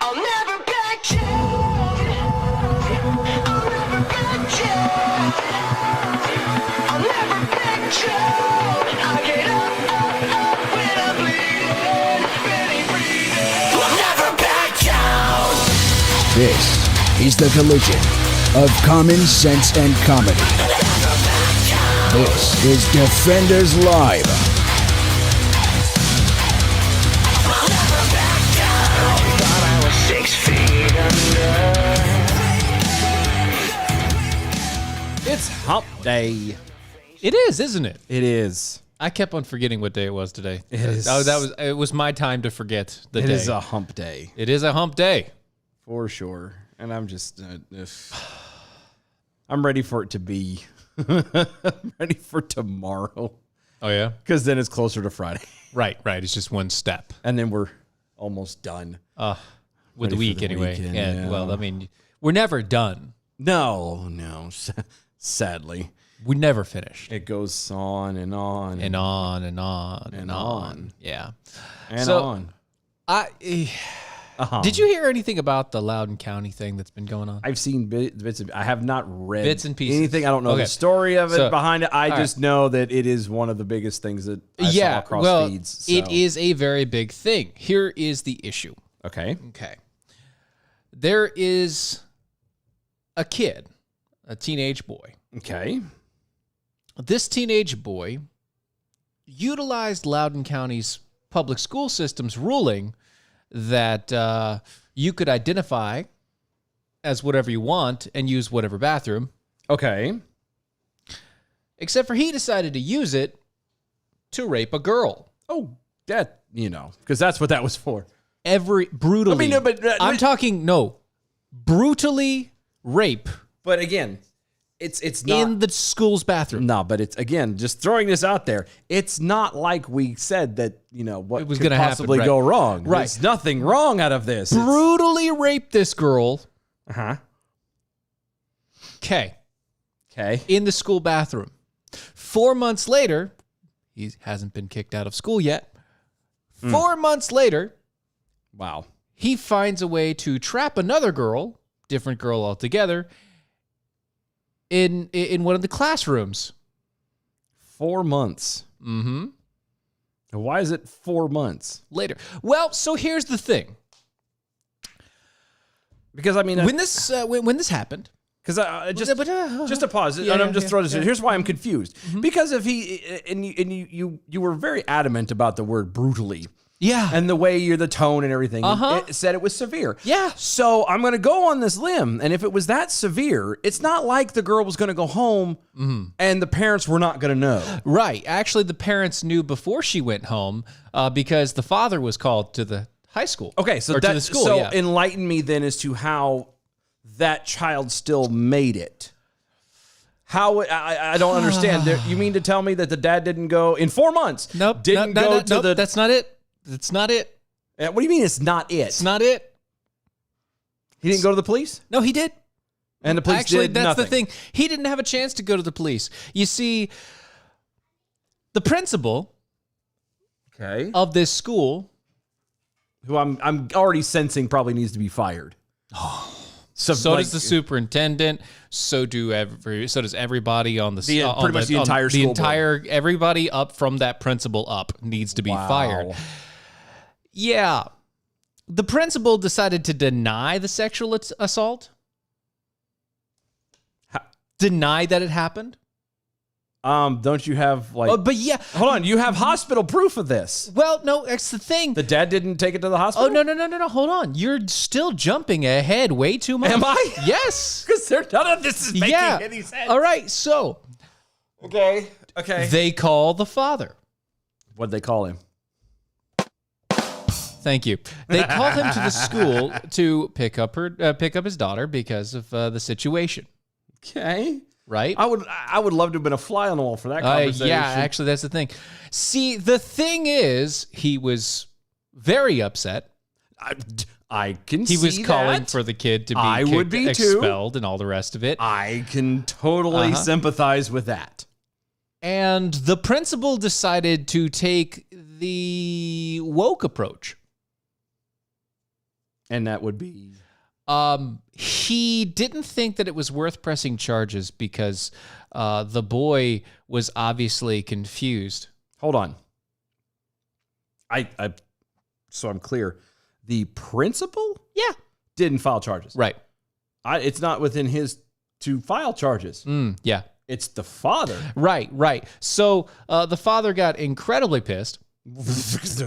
I'll never back down. I'll never back down. I'll never back down. I get up when I'm bleeding, really breathing. I'll never back down. This is the collision of common sense and comedy. This is Defenders Live. Thought I was 6 feet under. It's hump day. It is, isn't it? It is. I kept on forgetting what day it was today. It is. It was my time to forget the It day. is a hump day. It is a hump day. For sure. And I'm just, I'm ready for it to be. I'm ready for tomorrow. Oh, yeah? Because then it's closer to Friday. Right. It's just one step. And then we're almost done. With Ready the for week, the anyway. weekend, Yeah, yeah. well, I mean, we're never done. No. Sadly. We never finished. It goes on and on. And on and on and And on. on. Yeah. And So, on. Did you hear anything about the Loudoun County thing that's been going on? I've seen bits of, I have not read Bits and pieces. anything. I don't know Okay. the story of it So, behind it. I all just know that it is one of the biggest things that I saw across feeds. So. It is a very big thing. Here is the issue. Okay. Okay. There is a kid, a teenage boy. Okay. This teenage boy utilized Loudoun County's public school system's ruling that you could identify as whatever you want and use whatever bathroom, Okay. except for he decided to use it to rape a girl. Oh, that, because that's what that was for. Brutally. I mean, no, but- I'm talking, brutally rape But again, it's not. in the school's bathroom. No, but it's, again, just throwing this out there. It's not like we said that, what It was could gonna happen, possibly right. go wrong. Right. There's nothing wrong out of this. Brutally raped this girl. Uh-huh. Okay. Okay. In the school bathroom. 4 months later, he hasn't been kicked out of school yet. 4 months later, Wow. he finds a way to trap another girl, different girl altogether, in one of the classrooms. 4 months. Mm-hmm. Why is it 4 months? Later. Well, so here's the thing. Because, I mean, When this happened, because just to pause, Yeah, and I'm yeah, just yeah, throwing this in. yeah. Here's why I'm confused. Because if you were very adamant about the word brutally, yeah, and the way the tone and everything, it said it was severe. Yeah. So I'm going to go on this limb, and if it was that severe, it's not like the girl was going to go home and the parents were not going to know. right. Actually, the parents knew before she went home because the father was called to the high school. Okay, so or to the school. So yeah. enlighten me then as to how that child still made it. How I don't understand. You mean to tell me that the dad didn't go in 4 months? Nope. Didn't go to the. That's not it. That's not it. What do you mean it's not it? It's not it. He didn't go to the police, No, he did. and the police Actually, did that's nothing. the thing. He didn't have a chance to go to the police. You see, the principal Okay. of this school. Who I'm already sensing probably needs to be fired. So does the superintendent. So does everybody on the pretty much the entire the school entire everybody up from that principal up needs to be fired. Yeah, the principal decided to deny the sexual assault. Deny that it happened. Don't you have But yeah, Hold on, you have hospital proof of this. well, no, that's the thing. The dad didn't take it to the hospital. Oh, no. Hold on. You're still jumping ahead way too much. Am I? Yes. Because none of this is making any sense. All right. So Okay. they call the father. What'd they call him? Thank you. They call him to the school to pick up his daughter because of the situation. Okay. Right? I would love to have been a fly on the wall for that conversation. Yeah, actually, that's the thing. See, the thing is, he was very upset. I can He see was calling that. for the kid to be I would be too. expelled and all the rest of it. I can totally sympathize with that. And the principal decided to take the woke approach. And that would be... He didn't think that it was worth pressing charges because the boy was obviously confused. Hold on. So I'm clear. The principal? Yeah. Didn't file charges. Right. It's not within his to file charges. Yeah. It's the father. Right. So the father got incredibly pissed.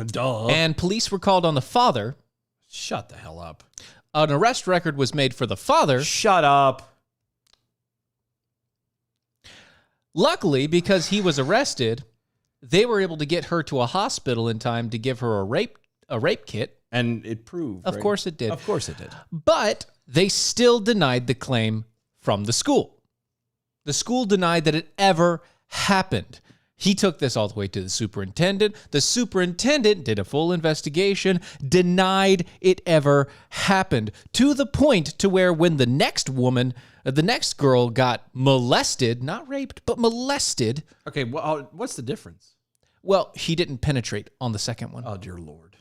Duh. And police were called on the father. Shut the hell up. An arrest record was made for the father. Shut up. Luckily, because he was arrested, they were able to get her to a hospital in time to give her a rape kit. And it proved. Of course it did. Of course it did. But they still denied the claim from the school. The school denied that it ever happened. He took this all the way to the superintendent. The superintendent did a full investigation, denied it ever happened, to the point to where when the next girl got molested, not raped, but molested. Okay, well, what's the difference? Well, he didn't penetrate on the second one. Oh, dear Lord.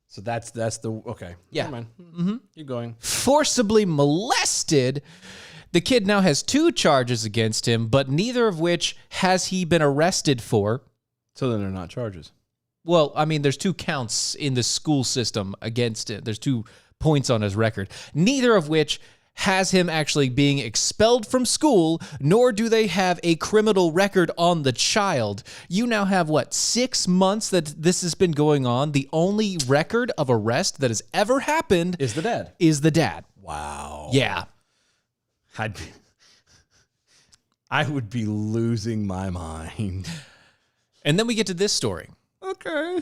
So that's the... Okay. Yeah. Never mind. Mm-hmm. Keep going. Forcibly molested. The kid now has 2 charges against him, but neither of which has he been arrested for. So then they're not charges. Well, I mean, there's 2 counts in the school system against it. There's 2 points on his record, neither of which has him actually being expelled from school, nor do they have a criminal record on the child. You now have, 6 months that this has been going on. The only record of arrest that has ever happened Is the dad. is the dad. Wow. Yeah. I would be losing my mind. And then we get to this story. Okay.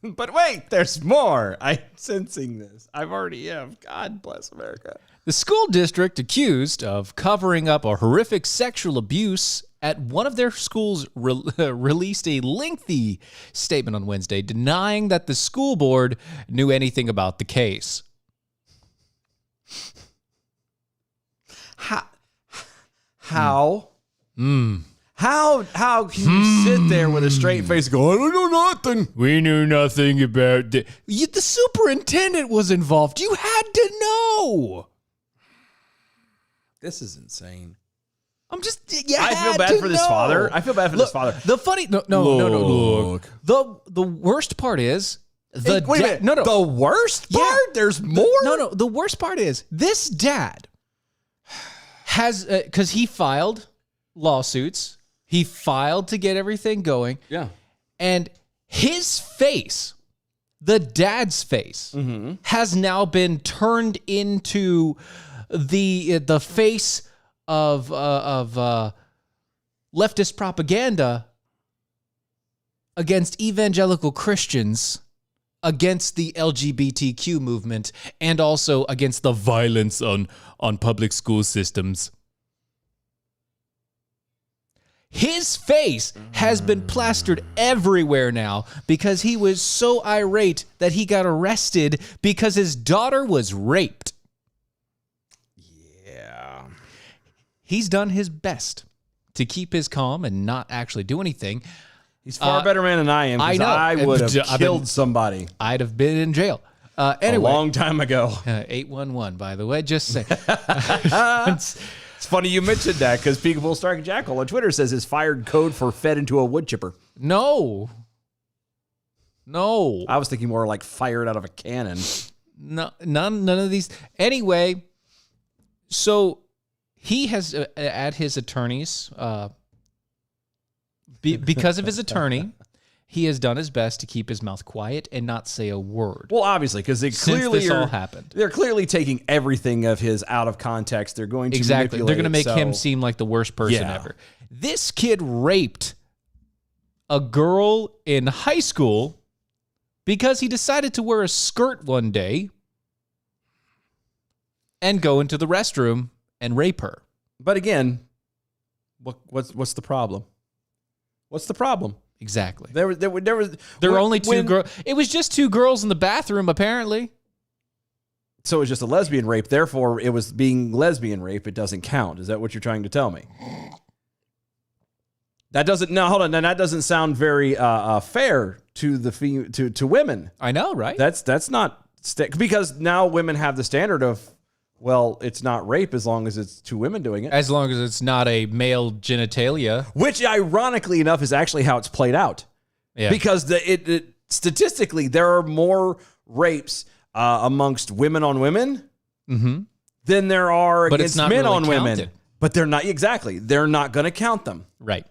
But wait, there's more. I'm sensing this. I've already have. God bless America. The school district accused of covering up a horrific sexual abuse at one of their schools released a lengthy statement on Wednesday denying that the school board knew anything about the case. How? How can you sit there with a straight face and go, I don't know nothing? We knew nothing about the superintendent was involved. You had to know. This is insane. I'm just, I feel bad for this father. I feel bad for this father. The funny, no. Look. The worst part is, Wait a minute. No. The worst part? Yeah. There's more? No. The worst part is this dad has, because he filed lawsuits. He filed to get everything going. Yeah. And his face, the dad's face, has now been turned into the face of leftist propaganda against evangelical Christians, against the LGBTQ movement, and also against the violence on public school systems. His face has been plastered everywhere now because he was so irate that he got arrested because his daughter was raped. Yeah. He's done his best to keep his calm and not actually do anything. He's far better man than I am. I know. I would have I've killed been- somebody I'd have been in jail. Anyway, a long time ago. 811, by the way, just say. It's funny you mentioned that because Peekaboo Stark Jackal on Twitter says his fired code for fed into a wood chipper. No. I was thinking more like fired out of a cannon. No, none of these. Anyway, so he has at his attorney's, because of his attorney, he has done his best to keep his mouth quiet and not say a word. Well, obviously, because they Since clearly this all happened. They're clearly taking everything of his out of context. They're going to Exactly. They're going to make manipulate it, him so- seem like the worst person Yeah. ever. This kid raped a girl in high school because he decided to wear a skirt one day and go into the restroom and rape her. But again, what's the problem? What's the problem? Exactly. There were There were only 2 girls. It was just 2 girls in the bathroom, apparently. So it was just a lesbian rape. Therefore, it was being lesbian rape. It doesn't count. Is that what you're trying to tell me? That doesn't. No, hold on. Now, that doesn't sound very fair to the to women. I know, right? That's not because now women have the standard of, well, it's not rape as long as it's two women doing it. As long as it's not a male genitalia. Which, ironically enough, is actually how it's played out. Yeah. Because statistically, there are more rapes amongst women on women than there are But it's against not men really on women. counted. But they're not, exactly. They're not going to count them. Right.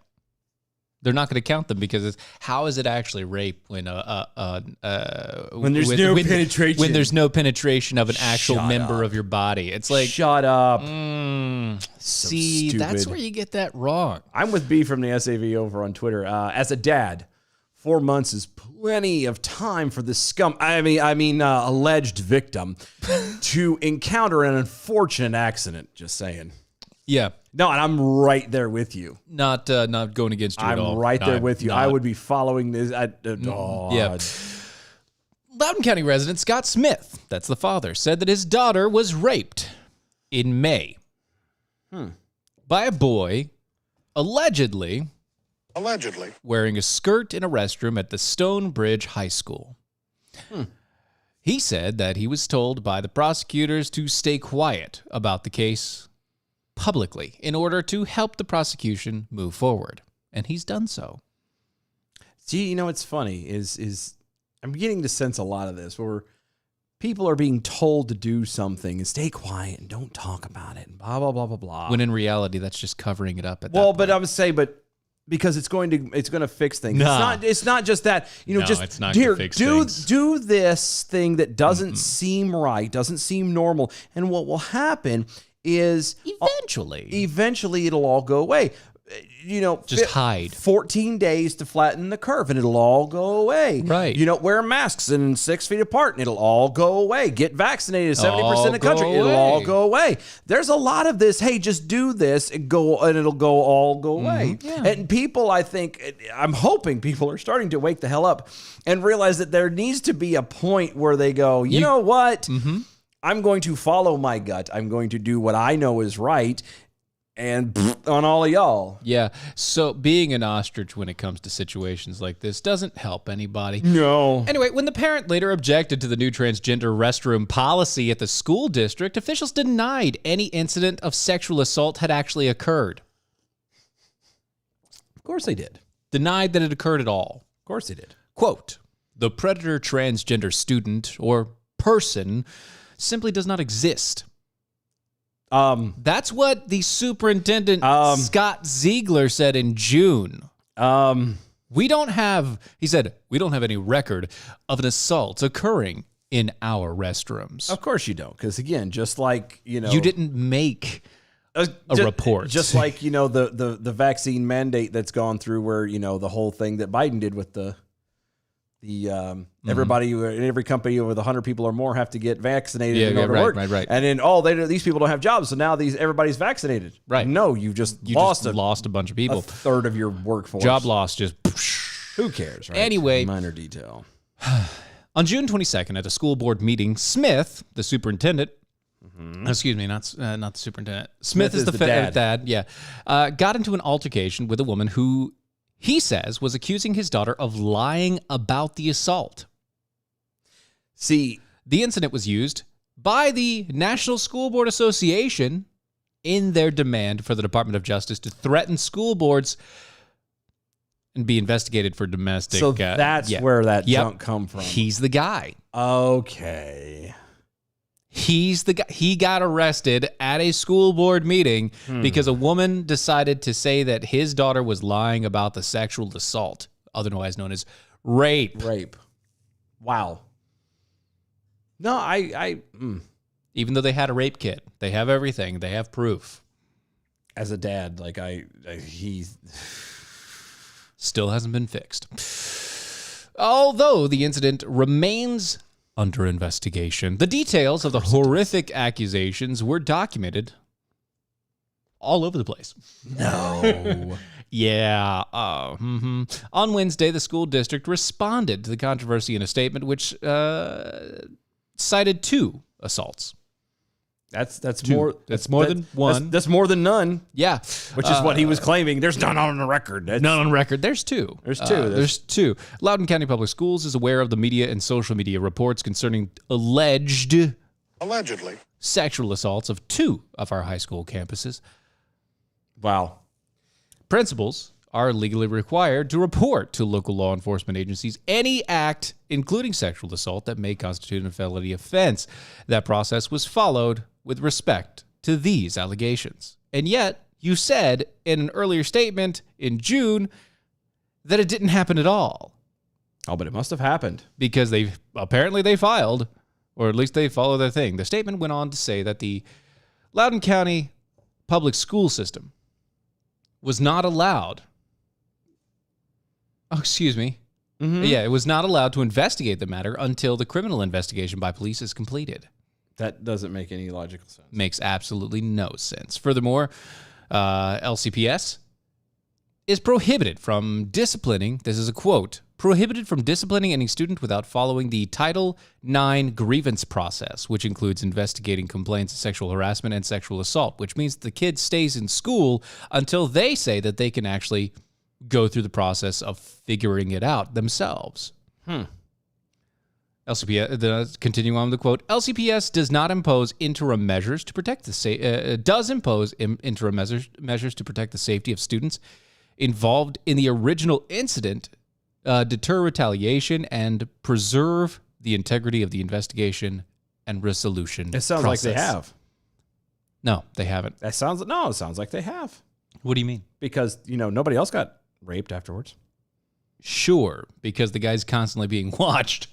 They're not going to count them because how is it actually rape when there's no penetration? When there's no penetration of an actual Shut member up. of your body. It's like, Shut up. see, that's stupid. where you get that wrong. I'm with B from the SAV over on Twitter. As a dad, 4 months is plenty of time for the alleged victim to encounter an unfortunate accident. Just saying. Yeah. No, and I'm right there with you. Not going against you at all. I'm right there with you. I Not- would be following this. Yeah. Loudoun County resident Scott Smith, that's the father, said that his daughter was raped in May by a boy allegedly wearing a skirt in a restroom at the Stonebridge High School. He said that he was told by the prosecutors to stay quiet about the case publicly in order to help the prosecution move forward. And he's done so. See, what's funny is I'm beginning to sense a lot of this where people are being told to do something and stay quiet and don't talk about it and blah, blah, blah, blah, blah. When in reality, that's just covering it up at that Well, point. but I'm saying, because it's going to fix things. Nah. It's not just that, No, just it's not here, gonna fix do things. do this thing that doesn't seem right, doesn't seem normal. And what will happen is eventually it'll all go away. Just hide. 14 days to flatten the curve and it'll all go away. Right. Wear masks and 6 feet apart and it'll all go away. Get vaccinated, 70% of the country. go It'll all away. go away. There's a lot of this. Hey, just do this and it'll all go away. Yeah. And people, I'm hoping people are starting to wake the hell up and realize that there needs to be a point where they go, you know what? I'm going to follow my gut. I'm going to do what I know is right. And on all of y'all. Yeah. So being an ostrich when it comes to situations like this doesn't help anybody. No. Anyway, when the parent later objected to the new transgender restroom policy at the school district, officials denied any incident of sexual assault had actually occurred. Of course they did. Denied that it occurred at all. Of course they did. Quote, the predator transgender student or person simply does not exist. That's what the superintendent, Scott Ziegler, said in June. He said, we don't have any record of an assault occurring in our restrooms. Of course you don't. Because again, just like, You didn't make a report. Just like, the vaccine mandate that's gone through where, the whole thing that Biden did with the everybody in every company with 100 people or more have to get vaccinated in order to work. Right. And then, these people don't have jobs. So now everybody's vaccinated. Right. No, you just lost a bunch of people. a third of your workforce. Job loss just... Who cares, right? Anyway. Minor detail. On June 22nd, at a school board meeting, Smith, the superintendent, excuse me, not the superintendent. Smith is the dad. Yeah, got into an altercation with a woman who he says was accusing his daughter of lying about the assault. See, the incident was used by the National School Board Association in their demand for the Department of Justice to threaten school boards and be investigated for domestic. So that's where that junk come from. He's the guy. Okay. He's the guy. He got arrested at a school board meeting because a woman decided to say that his daughter was lying about the sexual assault, otherwise known as rape. Wow. No, Even though they had a rape kit, they have everything. They have proof. As a dad, he's still hasn't been fixed. Although the incident remains under investigation, the details of the horrific accusations were documented all over the place. No. Yeah. On Wednesday, the school district responded to the controversy in a statement which cited 2 assaults. That's Two. more. That's more than one. That's more than none. Yeah. Which is what he was claiming. There's none on the record. None on record. There's two. There's two. There's two. Loudoun County Public Schools is aware of the media and social media reports concerning allegedly sexual assaults of 2 of our high school campuses. Wow. Principals are legally required to report to local law enforcement agencies any act, including sexual assault, that may constitute a felony offense. That process was followed with respect to these allegations. And yet, you said in an earlier statement in June that it didn't happen at all. Oh, but it must have happened. Because they filed, or at least they follow their thing. The statement went on to say that the Loudoun County public school system was not allowed. Oh, excuse me. Mm-hmm. Yeah, it was not allowed to investigate the matter until the criminal investigation by police is completed. That doesn't make any logical sense. Makes absolutely no sense. Furthermore, LCPS is prohibited from disciplining, this is a quote, prohibited from disciplining any student without following the Title IX grievance process, which includes investigating complaints of sexual harassment and sexual assault, which means the kid stays in school until they say that they can actually go through the process of figuring it out themselves. LCPS, continuing on with the quote, LCPS does not impose interim measures to protect the interim measures to protect the safety of students involved in the original incident, deter retaliation, and preserve the integrity of the investigation and resolution. It sounds like they have. No, they haven't. It sounds like they have. What do you mean? Because, nobody else got raped afterwards. Sure, because the guy's constantly being watched.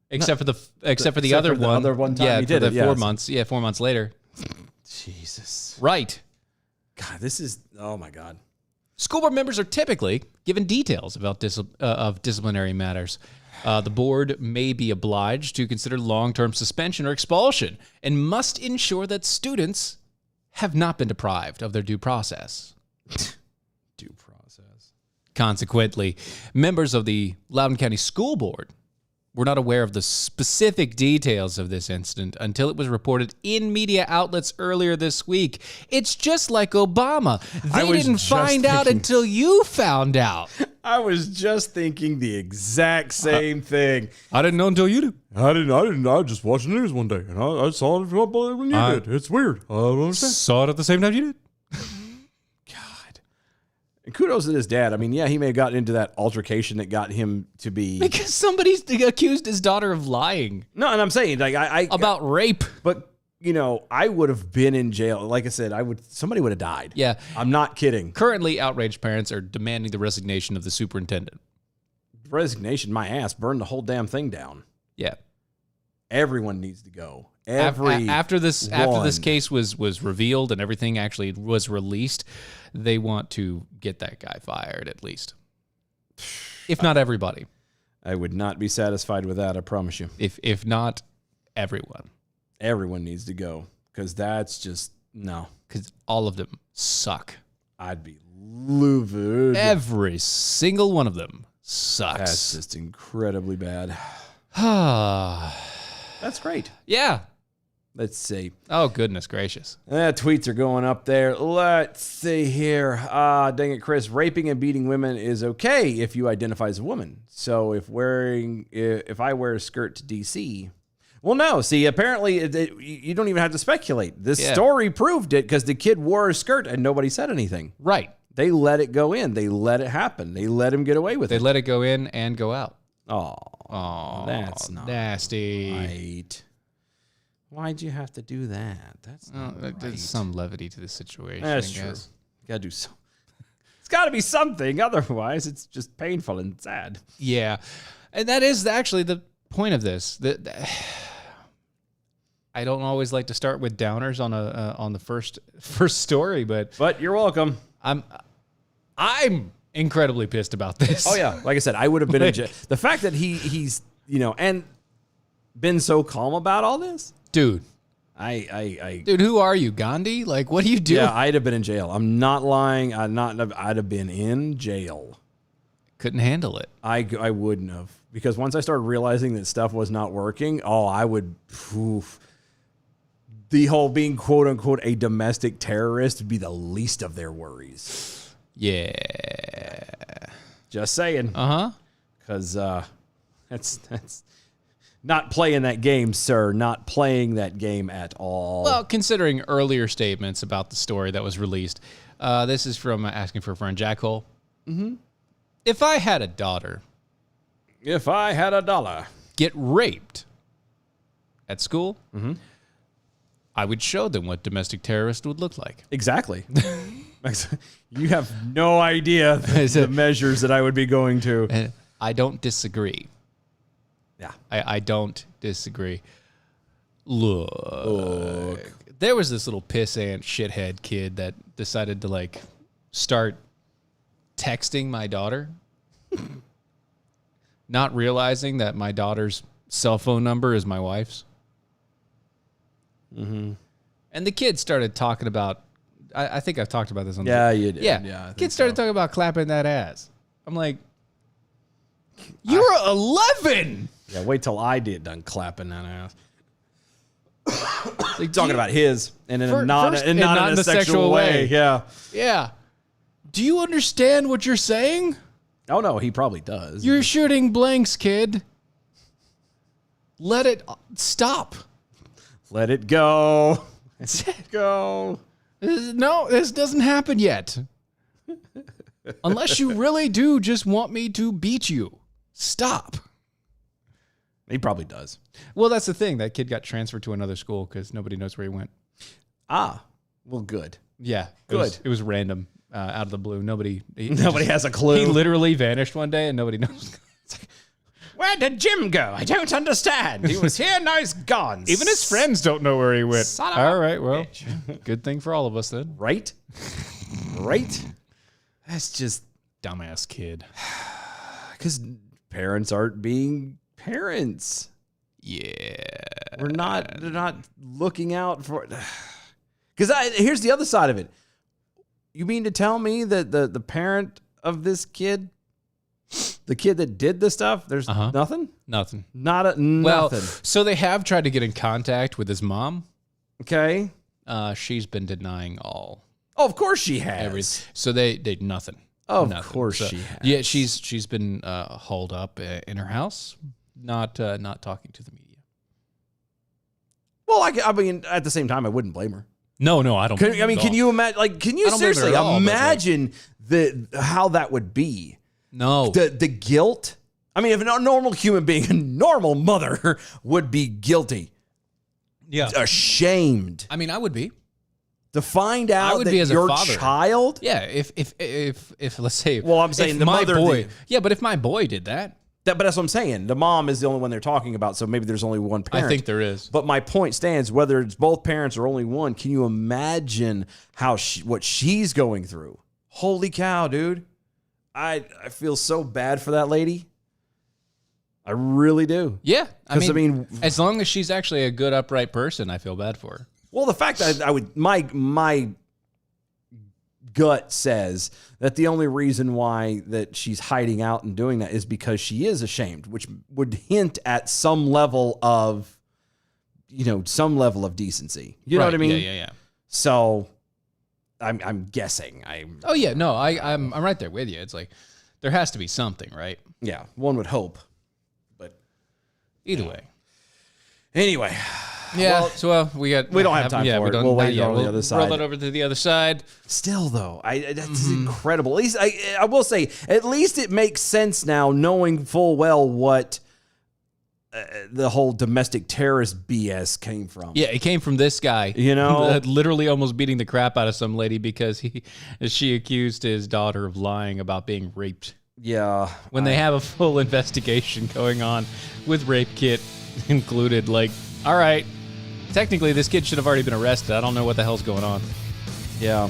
Except for the other one. Time he did it. 4 months. Yeah, 4 months later. Jesus. Right. God, this is, oh my God. School board members are typically given details about of disciplinary matters. The board may be obliged to consider long-term suspension or expulsion and must ensure that students have not been deprived of their due process. Due process. Consequently, members of the Loudoun County School Board were not aware of the specific details of this incident until it was reported in media outlets earlier this week. It's just like Obama. They didn't find out until you found out. I was just thinking the exact same thing. I didn't know until you did. I didn't. I just watched the news one day, and I saw it when you did. It's weird. I don't understand. Saw it at the same time you did. And kudos to his dad. I mean, yeah, he may have gotten into that altercation that got him to be... Because somebody accused his daughter of lying. No, and I'm saying, like, about rape. But, I would have been in jail. Like I said, somebody would have died. Yeah. I'm not kidding. Currently, outraged parents are demanding the resignation of the superintendent. Resignation, my ass. Burn the whole damn thing down. Yeah. Everyone needs to go. After this case was revealed and everything actually was released, they want to get that guy fired at least. If not everybody. I would not be satisfied with that, I promise you. If not everyone. Everyone needs to go, because that's just, no. Because all of them suck. I'd be livid. Every single one of them sucks. That's just incredibly bad. That's great. Yeah. Let's see. Oh, goodness gracious. Tweets are going up there. Let's see here. Dang it, Chris. Raping and beating women is okay if you identify as a woman. So if I wear a skirt to DC... Well, no. See, apparently you don't even have to speculate. This story proved it because the kid wore a skirt and nobody said anything. Right. They let it go in. They let it happen. They let him get away with it. They let it go in and go out. Oh, that's not nasty. Right. Why'd you have to do that? That's not right. There's some levity to the situation. That's true. Gotta do something. It's got to be something. Otherwise, it's just painful and sad. Yeah, and that is actually the point of this. I don't always like to start with downers on the first story, but you're welcome. I'm incredibly pissed about this. Oh yeah, like I said, I would have been in jail. The fact that he's and been so calm about all this, dude. Dude, who are you, Gandhi? Like, what do you do? Yeah, I'd have been in jail. I'm not lying. I'd have been in jail. Couldn't handle it. I wouldn't have, because once I started realizing that stuff was not working, I would. the whole being quote unquote a domestic terrorist would be the least of their worries. Yeah. Just saying. Uh-huh. Because that's not playing that game, sir. Not playing that game at all. Well, considering earlier statements about the story that was released, this is from Asking for a Friend, Jack Hole. Mm-hmm. If I had a daughter if I had $1. get raped at school, I would show them what domestic terrorist would look like. Exactly. You have no idea the measures that I would be going to. And I don't disagree. Yeah. I don't disagree. Look. There was this little pissant shithead kid that decided to like start texting my daughter, not realizing that my daughter's cell phone number is my wife's. Mm-hmm. And the kid started talking about, I think I've talked about this on Yeah, you did. Yeah. Yeah, I think Kid started talking about clapping that ass. I'm like, you're 11. Yeah, wait till I get done clapping that ass. Like, Talking about his and in not in not a sexual way. Yeah. Yeah. Do you understand what you're saying? Oh no, he probably does. You're shooting blanks, kid. Let it stop. Let it go. Let it go. No, this doesn't happen yet. Unless you really do just want me to beat you. Stop. He probably does. Well, that's the thing. That kid got transferred to another school because nobody knows where he went. Ah, well, good. Yeah. Good. It was random, out of the blue. Nobody has a clue. He literally vanished one day and nobody knows. Where did Jim go? I don't understand. He was here, now he's gone. Even his friends don't know where he went. Son of All a right, well, good thing for all of us then. Right? Right? That's just Dumbass kid. because parents aren't being parents. Yeah. They're not looking out for. Because here's the other side of it. You mean to tell me that the parent of this kid, the kid that did the stuff, there's nothing? Nothing. Nothing. Well, so they have tried to get in contact with his mom. Okay. She's been denying all. Oh, of course she has. So they nothing. Of Nothing. course So, she has. Yeah, she's been holed up in her house, not talking to the media. Well, I mean, at the same time, I wouldn't blame her. No, I don't. Can you imagine? Like, can you I don't blame her seriously at all, but, imagine how that would be? No. The guilt. I mean, if a normal human being, a normal mother, would be guilty, Yeah. ashamed I mean, I would be. to find out would that be as a your father. child. Yeah. If let's say. Well, I'm saying if the my mother boy. did. Yeah, but if my boy did that, But that's what I'm saying. The mom is the only one they're talking about, so maybe there's only one parent. I think there is. But my point stands, whether it's both parents or only one, can you imagine how what she's going through? Holy cow, dude. I feel so bad for that lady. I really do. Yeah. 'Cause, I mean, as long as she's actually a good, upright person, I feel bad for her. well, the fact that I would, my gut says that the only reason why that she's hiding out and doing that is because she is ashamed, which would hint at some level of, some level of decency. You know what I mean? Yeah. So I'm guessing. Oh yeah, no, I'm right there with you. It's like there has to be something, right? Yeah, one would hope. But Either way. anyway, Yeah. Well, so we don't have time for it. We'll wait on the other side. Roll it over to the other side. still though, that's incredible. At least I will say, at least it makes sense now, knowing full well what the whole domestic terrorist BS came from. Yeah, it came from this guy. Literally almost beating the crap out of some lady because she accused his daughter of lying about being raped. Yeah. When they have a full investigation going on with rape kit included, like, all right, technically this kid should have already been arrested. I don't know what the hell's going on. Yeah.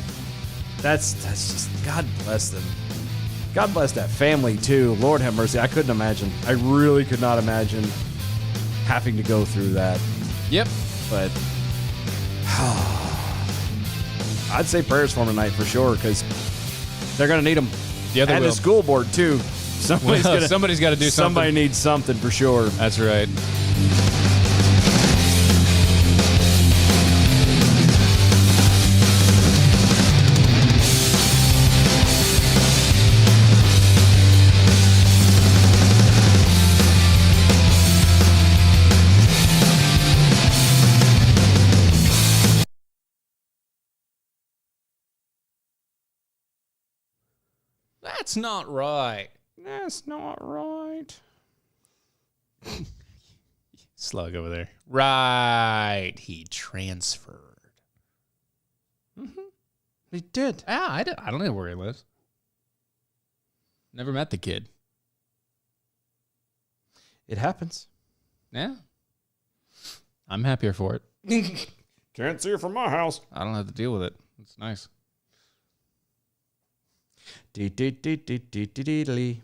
That's just, God bless them. God bless that family too. Lord have mercy. I couldn't imagine. I really could not imagine having to go through that. Yep. But I'd say prayers for them tonight for sure, because they're going to need them. Yeah, they and will. the school board too. Somebody's got to do something. Somebody needs something for sure. That's right. That's not right. That's not right. Slug over there. Right. He transferred. He did. Ah, I don't know where he lives. Never met the kid. It happens. Yeah. I'm happier for it. Can't see it from my house. I don't have to deal with it. It's nice. Dee-dee-dee-dee-dee-dee-dee.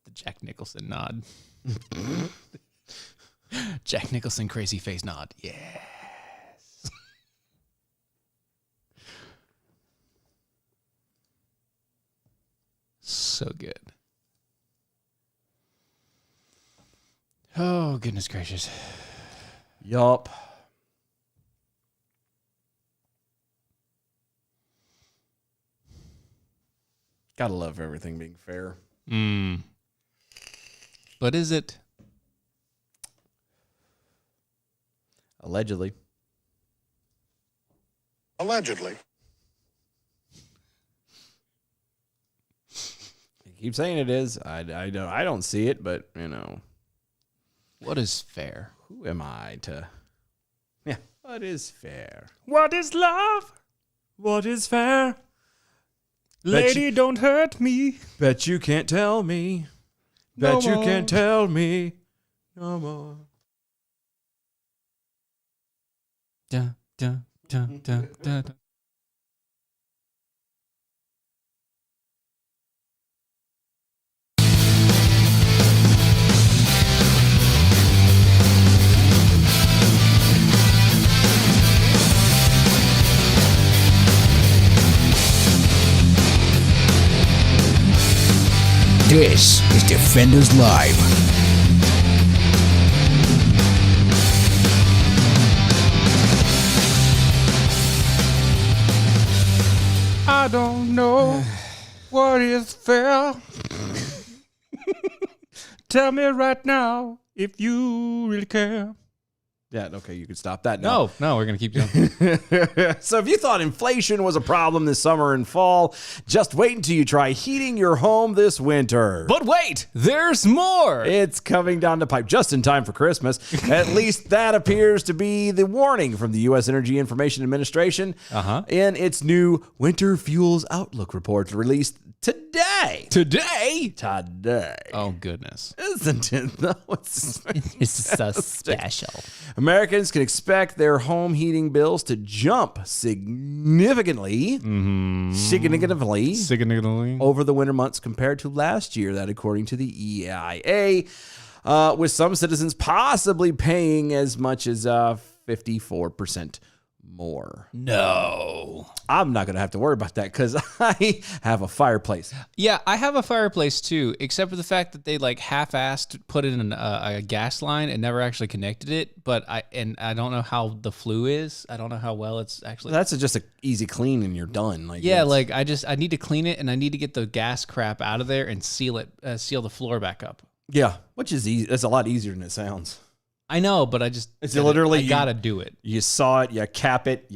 The Jack Nicholson nod. Jack Nicholson crazy face nod. Yes. So good. Oh, goodness gracious. Yup. Gotta love everything being fair. But is it? Allegedly. Allegedly. You keep saying it is. I don't see it, but What is fair? who am I to? Yeah. What is fair? What is love? What is fair? Lady, don't hurt me. Bet you can't tell me. No Bet you more. can't tell me. No more. Dun, dun, dun, dun, dun, dun. This is Defenders Live. I don't know what is fair. Tell me right now if you really care. Yeah, okay, you can stop that now. No, we're going to keep going. So if you thought inflation was a problem this summer and fall, just wait until you try heating your home this winter. But wait, there's more. It's coming down the pipe just in time for Christmas. At least that appears to be the warning from the U.S. Energy Information Administration in its new Winter Fuels Outlook report released today. Today? Today. Oh, goodness. Isn't it, though? It's This is so special. Americans can expect their home heating bills to jump significantly over the winter months compared to last year. That, according to the EIA, with some citizens possibly paying as much as 54% more. No. I'm not going to have to worry about that because I have a fireplace. Yeah, I have a fireplace too, except for the fact that they like half-assed put it in a gas line and never actually connected it. But I don't know how the flue is. I don't know how well it's actually. That's just an easy clean and you're done. Yeah, like I need to clean it and I need to get the gas crap out of there and seal it, seal the floor back up. Yeah, which is easy. It's a lot easier than it sounds. I know, but I gotta do it. You saw it, you cap it,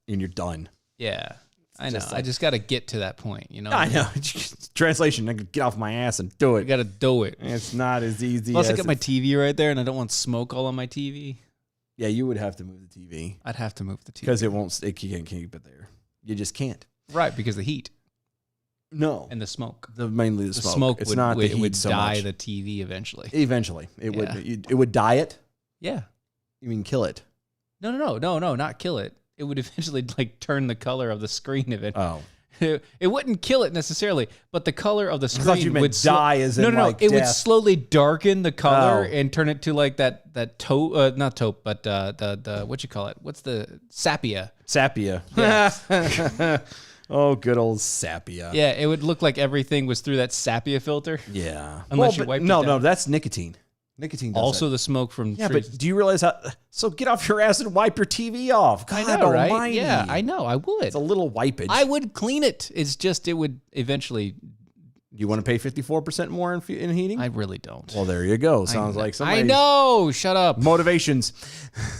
and you're done. Yeah, I know. just I like- just got to get to that point, you know. I know. Translation, I can get off my ass and do I it. got to do it. It's not as easy Plus, as I got my TV right there, and I don't want smoke all on my TV. Yeah, you would have to move the TV I'd have to move the TV because it can't keep it there. You just can't. right because the heat No. and the smoke. Mainly the The smoke. smoke It's would, not the it heat would so dye much. the TV eventually. Eventually. It Yeah. would. It would dye it. Yeah. You mean kill it? No, not kill it. It would eventually like turn the color of the screen eventually. Oh. It wouldn't kill it necessarily, but the color of the screen thought you meant would dye as in, like, it would death. slowly darken the color Oh. and turn it to like that taupe, not taupe, but the what you call it? What's the sapia? Sapia. Oh, good old sapia. Yeah, it would look like everything was through that sapia filter. Yeah. Unless you but wiped it no, down. that's nicotine. Nicotine does Also, that. the smoke from Yeah, trees. but do you realize how? So get off your ass and wipe your TV off. God I know, right? almighty. Yeah, I know. I would. It's a little wipeage. I would clean it. It's just it would eventually Do you want to pay 54% more in heating? I really don't. Well, there you go. Sounds like somebody. I know. Shut up. Motivations.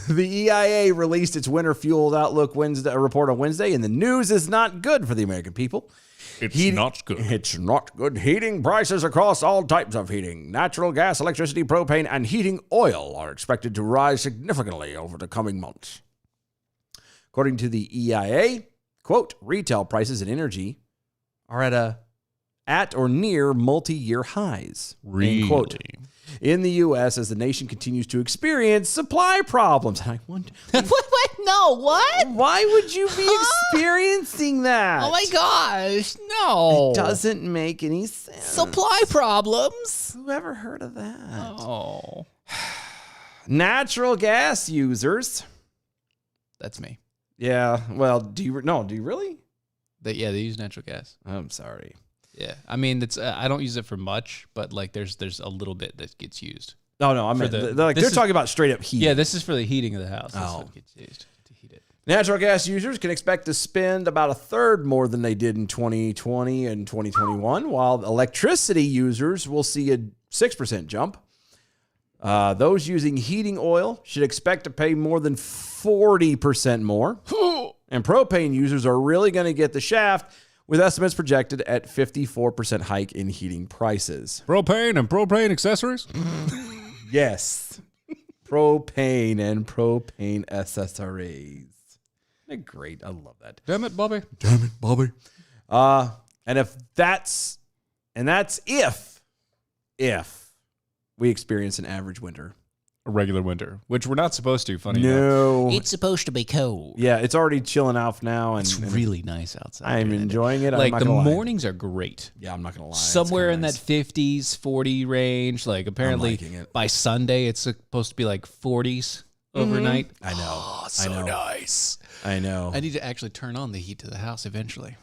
The EIA released its winter fuel outlook report on Wednesday, and the news is not good for the American people. It's not good. It's not good. Heating prices across all types of heating, natural gas, electricity, propane, and heating oil are expected to rise significantly over the coming months. According to the EIA, quote, retail prices in energy are at or near multi-year highs. Really? End quote. In the U.S., as the nation continues to experience supply problems. And I wonder, No, what? why would you be experiencing that? Oh my gosh. No. It doesn't make any sense. Supply problems. Who ever heard of that? Oh. Natural gas users. That's me. Yeah. Well, do you really? They use natural gas. I'm sorry. Yeah. I mean, it's I don't use it for much, but like there's a little bit that gets used. No, I mean, they're talking about straight up heat. Yeah, this is for the heating of the house. That's Oh. what gets used to heat it. Natural gas users can expect to spend about a third more than they did in 2020 and 2021, while electricity users will see a 6% jump. Those using heating oil should expect to pay more than 40% more. And propane users are really going to get the shaft, with estimates projected at 54% hike in heating prices. Propane and propane accessories? Yes. Propane and propane accessories. They're great. I love that. Damn it, Bobby. Damn it, Bobby. And that's if we experience an average winter. A regular winter, which we're not supposed to, funny enough. No. It's supposed to be cold. Yeah, it's already chilling out now. And It's really nice outside. I'm during the day. enjoying it. I'm Like not the gonna lie. mornings are great. Yeah, I'm not going to lie. It's Somewhere kinda in nice. that 50s, 40 range. Like apparently liking it. by Sunday it's supposed to be like 40s overnight. I know. Oh, so I know. nice. I know. I need to actually turn on the heat to the house eventually.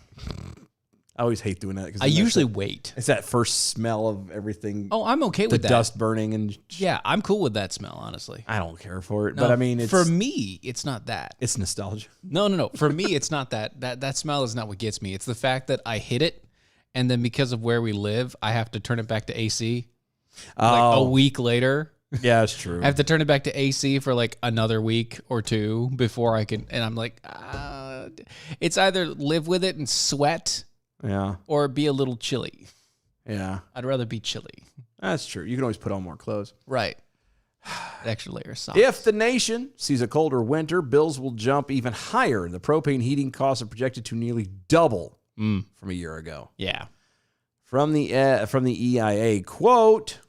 I always hate doing that. 'Cause I then usually that's wait. it's that first smell of everything. Oh, I'm okay the with that. dust burning and Yeah, I'm cool with that smell, honestly. I don't care for it. No, but I mean, it's for me, it's not that. it's nostalgia. No. For me, it's not that. That smell is not what gets me. It's the fact that I hit it, and then because of where we live, I have to turn it back to AC. Like a week later, Yeah, it's true. I have to turn it back to AC for like another week or two before I can. And I'm like, it's either live with it and sweat Yeah, or be a little chilly. yeah, I'd rather be chilly. that's true. You can always put on more clothes. Right. An extra layer of socks. If the nation sees a colder winter, bills will jump even higher. The propane heating costs are projected to nearly double from a year ago. Yeah. From the EIA, quote,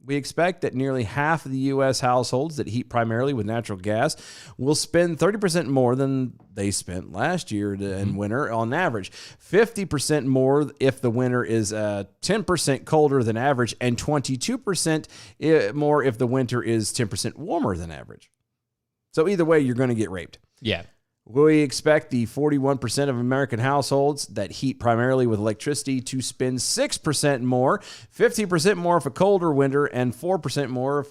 we expect that nearly half of the U.S. households that heat primarily with natural gas will spend 30% more than they spent last year in winter on average. 50% more if the winter is 10% colder than average, and 22% more if the winter is 10% warmer than average. So either way, you're going to get raped. Yeah. We expect the 41% of American households that heat primarily with electricity to spend 6% more, 50% more for a colder winter, and 4% more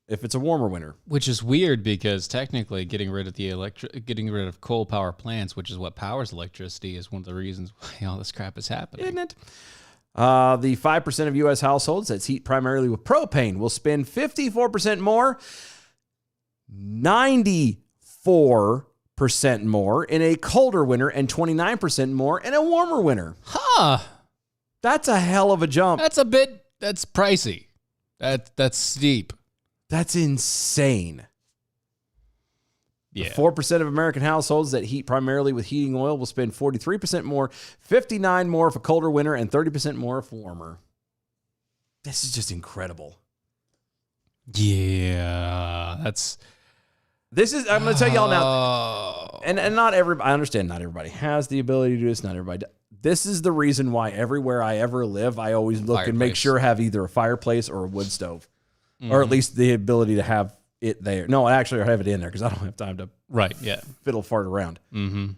if it's a warmer winter. Which is weird because technically getting rid of coal power plants, which is what powers electricity, is one of the reasons why all this crap is happening. Isn't it? The 5% of U.S. households that heat primarily with propane will spend 54% more, 94% more in a colder winter, and 29% more in a warmer winter. Huh. That's a hell of a jump. That's pricey. That's steep. That's insane. Yeah. 4% of American households that heat primarily with heating oil will spend 43% more, 59% more for colder winter, and 30% more for warmer. This is just incredible. Yeah. I'm going to tell y'all now, Oh. and not everybody, I understand not everybody has the ability to do this, not everybody does. This is the reason why everywhere I ever live, I always look and make Fireplace. sure I have either a fireplace or a wood stove, or at least the ability to have it there. No, actually, I have it in there because I don't have time to Right. Yeah. fiddle fart around. Mm-hmm.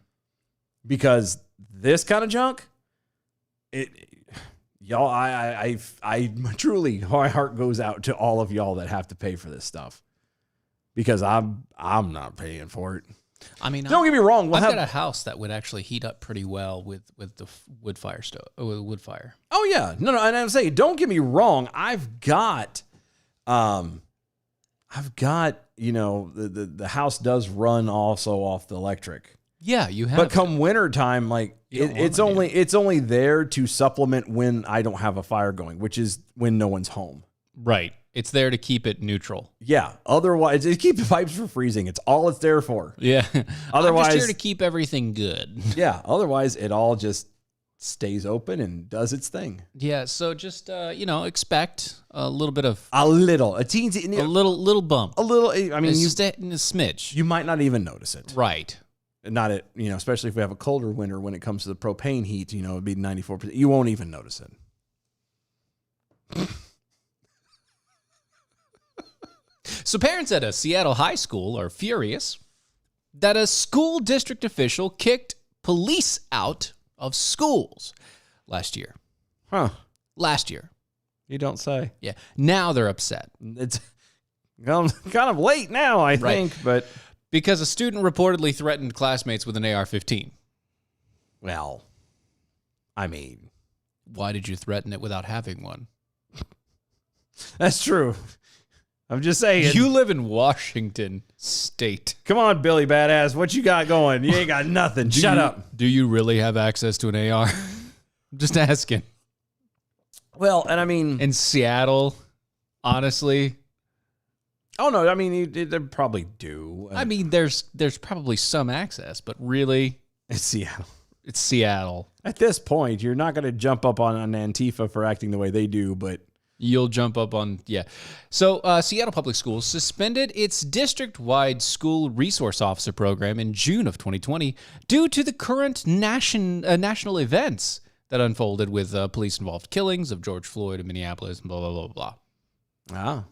Because this kind of junk, y'all, I truly, my heart goes out to all of y'all that have to pay for this stuff, because I'm not paying for it. I mean, Don't get me wrong. We'll I've have. got a house that would actually heat up pretty well with the wood fire stove. With wood fire. Oh yeah, no, and I'm saying, don't get me wrong. I've got, the house does run also off the electric. Yeah, you have. But come winter time, like it's only there to supplement when I don't have a fire going, which is when no one's home. Right. It's there to keep it neutral. Yeah. Otherwise, it keep the pipes from freezing. It's all it's there for. Yeah. Otherwise, I'm just here to keep everything good. Yeah. Otherwise, it all just stays open and does its thing. Yeah. So just expect a little bit of A teensy, a little bump. a little. I mean, It's you just a smidge. you might not even notice it. Right. Not it. Especially if we have a colder winter when it comes to the propane heat. It'd be 94%. You won't even notice it. So parents at a Seattle high school are furious that a school district official kicked police out of schools last year. Huh? Last year. You don't say. Yeah. Now they're upset It's kind of late now, I think, but because a student reportedly threatened classmates with an AR-15. well, I mean, Why did you threaten it without having one? that's true. I'm just saying. You live in Washington State. Come on, Billy Badass. What you got going? You ain't got nothing. Shut up. Do you really have access to an AR? I'm just asking. Well, and I mean, In Seattle, honestly, oh no, I mean, they probably do. I mean, there's probably some access, but really, It's Seattle. it's Seattle. At this point, you're not going to jump up on Antifa for acting the way they do, but You'll jump up on, yeah. So Seattle Public Schools suspended its district-wide school resource officer program in June of 2020 due to the current national events that unfolded with police-involved killings of George Floyd in Minneapolis and blah, blah, blah, blah.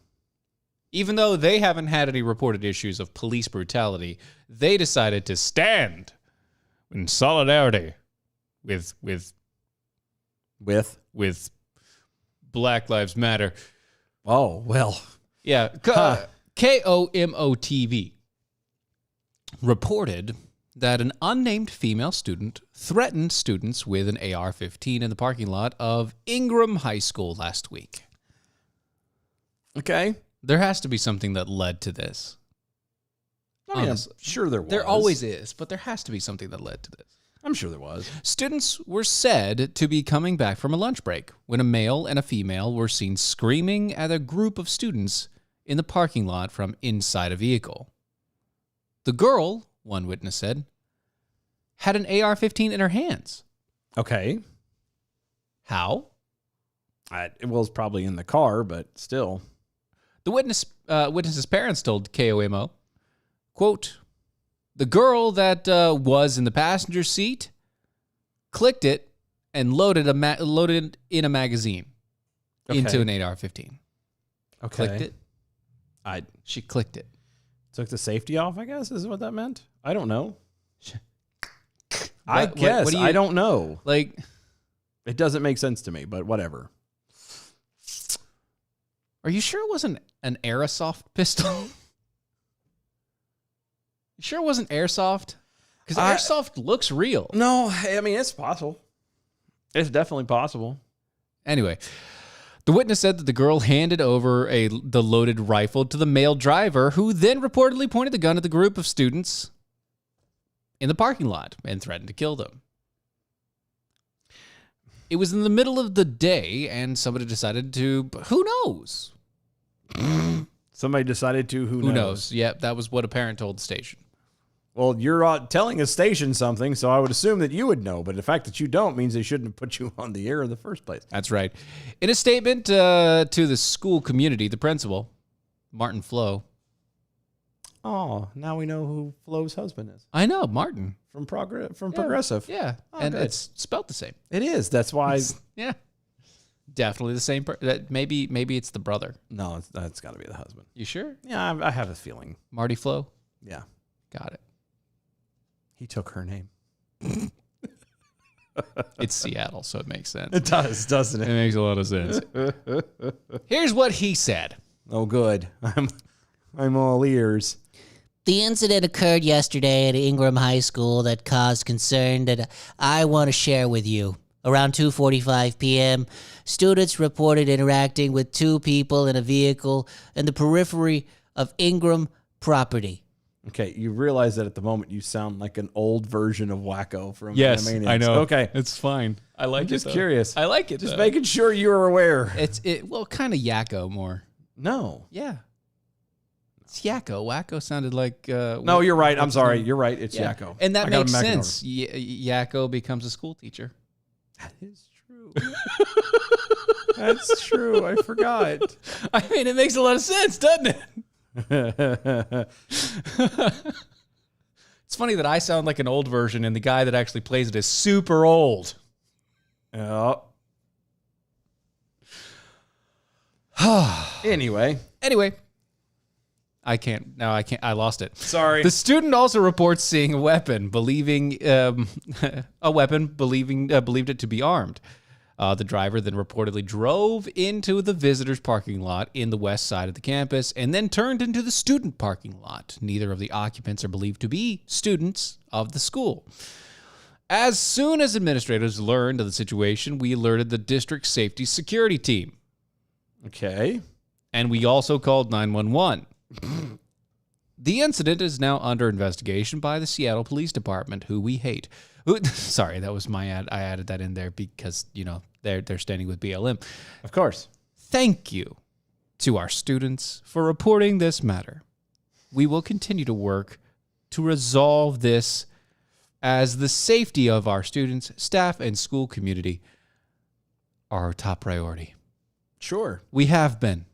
Even though they haven't had any reported issues of police brutality, they decided to stand in solidarity with Black Lives Matter. Oh, well. Yeah. KOMO-TV reported that an unnamed female student threatened students with an AR-15 in the parking lot of Ingram High School last week. Okay. There has to be something that led to this. I mean, I'm Honestly. sure there was. There always is, but there has to be something that led to this. I'm sure there was. Students were said to be coming back from a lunch break when a male and a female were seen screaming at a group of students in the parking lot from inside a vehicle. The girl, one witness said, had an AR-15 in her hands. Okay. How? It was probably in the car, but still. The witness's parents told KOMO, quote, "The girl that was in the passenger seat clicked it and loaded in a magazine into an AR-15. Okay. Clicked it. I She clicked it. took the safety off, I guess, is what that meant. I don't know. What do you- I don't know. Like, It doesn't make sense to me, but whatever. are you sure it wasn't an airsoft pistol? You sure it wasn't airsoft? Because airsoft looks real. No, I mean, it's possible. It's definitely possible. Anyway, the witness said that the girl handed over the loaded rifle to the male driver, who then reportedly pointed the gun at the group of students in the parking lot and threatened to kill them. It was in the middle of the day, and somebody decided to, who knows? Somebody decided to, who Who knows? knows? Yep, that was what a parent told the station. Well, you're telling a station something, so I would assume that you would know. But the fact that you don't means they shouldn't have put you on the air in the first place. That's right. In a statement to the school community, the principal, Martin Flo. Oh, now we know who Flo's husband is. I know, Martin. From Progressive. Yeah, Oh, and good. it's spelled the same. It is. That's why. Yeah, definitely the same. Maybe it's the brother. No, that's got to be the husband. You sure? Yeah, I have a feeling. Marty Flo? Yeah. Got it. He took her name. It's Seattle, so it makes sense. It does, doesn't It it? makes a lot of sense. Here's what he said. Oh, good. I'm all ears. The incident occurred yesterday at Ingram High School that caused concern that I want to share with you. Around 2:45 p.m., students reported interacting with two people in a vehicle in the periphery of Ingram property. Okay, you realize that at the moment you sound like an old version of Wacko from Yes, Animaniacs. I know. Okay, It's fine. I like I'm it. just though. curious. I like it. Just though. making sure you're aware. Well, kind of Yakko more. No. Yeah. It's Yakko. Wacko sounded like. No, you're right. I'm sorry. You're right. It's Yakko. And that I got makes him back in sense. Yakko becomes a school teacher. That is true. That's true. I forgot. I mean, it makes a lot of sense, doesn't it? It's funny that I sound like an old version and the guy that actually plays it is super old. Yeah. Anyway. I lost it. Sorry. The student also reports seeing a weapon, believed it to be armed. The driver then reportedly drove into the visitors' parking lot in the west side of the campus and then turned into the student parking lot. Neither of the occupants are believed to be students of the school. As soon as administrators learned of the situation, we alerted the district safety security team. Okay. And we also called 911. The incident is now under investigation by the Seattle Police Department, who we hate. Sorry, that was my ad. I added that in there because, they're standing with BLM. Of course. Thank you to our students for reporting this matter. We will continue to work to resolve this as the safety of our students, staff, and school community are our top priority. Sure. We have been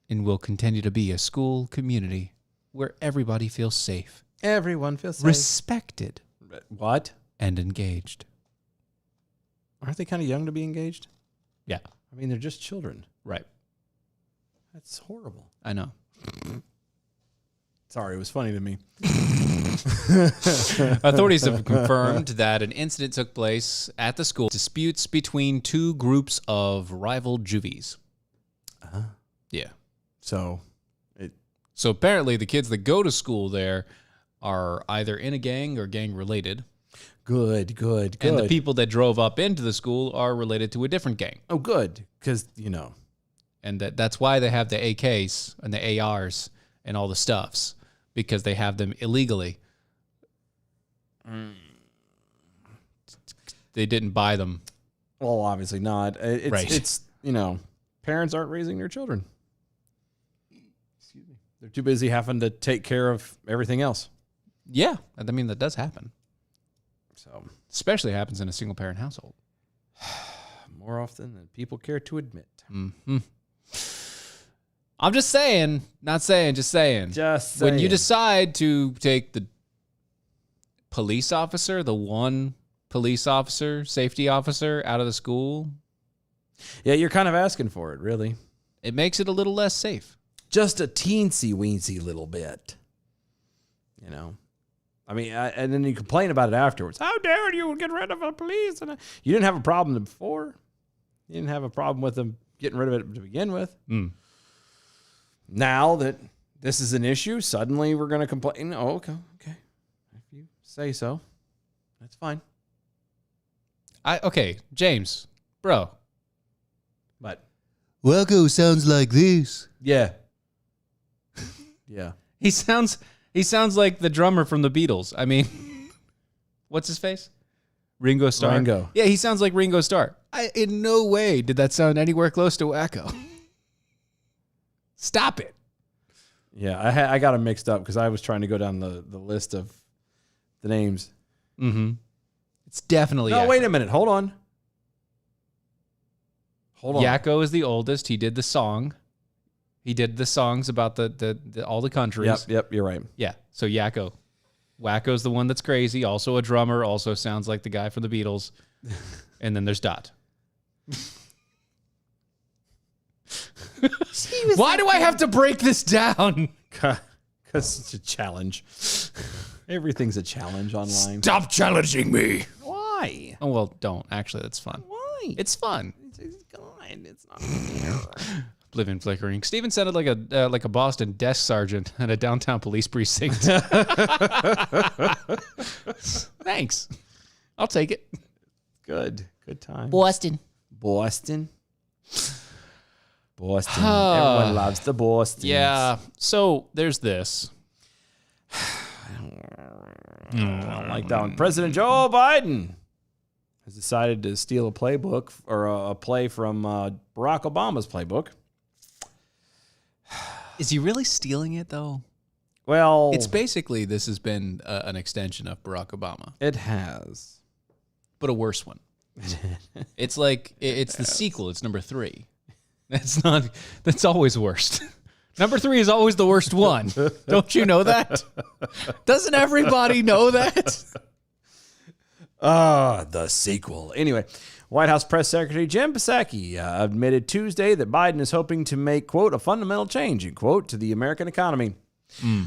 and will continue to be a school community where everybody feels safe, Everyone feels safe. respected, What? and engaged. Aren't they kind of young to be engaged? Yeah, I mean, they're just children. right. That's horrible. I know. Sorry, it was funny to me. Authorities have confirmed that an incident took place at the school. Disputes between two groups of rival juvies. Yeah. So, So apparently the kids that go to school there are either in a gang or gang related. good. And the people that drove up into the school are related to a different gang. Oh, good. Because, And that's why they have the AKs and the ARs and all the stuffs, because they have them illegally. They didn't buy them. well, obviously not. Right. It's parents aren't raising their children. Excuse me. They're too busy having to take care of everything else. Yeah, I mean, that does happen. So, Especially happens in a single parent household. more often than people care to admit. Mm-hmm. I'm just saying, not saying, just saying. Just When you saying. decide to take the police officer, the one police officer, safety officer out of the school, Yeah, you're kind of asking for it, really. it makes it a little less safe. Just a teensy-weensy little bit. I mean, and then you complain about it afterwards. How dare you get rid of the police? And you didn't have a problem before. You didn't have a problem with them getting rid of it to begin with. Now that this is an issue, suddenly we're going to complain. Oh, okay. If you say so, that's fine. Okay, James, bro. But Wacko sounds like this. yeah. Yeah. He sounds like the drummer from the Beatles. I mean, what's his face? Ringo Starr. Ringo. Yeah, he sounds like Ringo Starr. In no way did that sound anywhere close to Wacko. Stop it. Yeah, I got them mixed up because I was trying to go down the list of the names. Mm-hmm. It's definitely No, Yakko. wait a minute. Hold on. Yakko is the oldest. He did the song. He did the songs about the all the countries. Yep, you're right. Yeah. So Yakko. Wacko's the one that's crazy. Also a drummer. Also sounds like the guy from the Beatles. And then there's Dot. Why do I have to break this down? Because it's a challenge. Everything's a challenge online. Stop challenging me. Why? Oh, well, don't. Actually, that's fun. Why? It's fun. It's good. It's not fair. Living flickering. Steven sounded like a Boston desk sergeant at a downtown police precinct. Thanks. I'll take it. Good time. Boston. Boston. Everyone loves the Boston. Yeah. So there's this. I don't like that one. President Joe Biden has decided to steal a playbook or a play from Barack Obama's playbook. Is he really stealing it, though? Well, It's basically, this has been an extension of Barack Obama, it has. but a worse one. It's like, it's the sequel. It's number 3. That's always worst. Number 3 is always the worst one. Don't you know that? Doesn't everybody know that? The sequel. Anyway, White House Press Secretary Jen Psaki admitted Tuesday that Biden is hoping to make, quote, a fundamental change, end quote, to the American economy.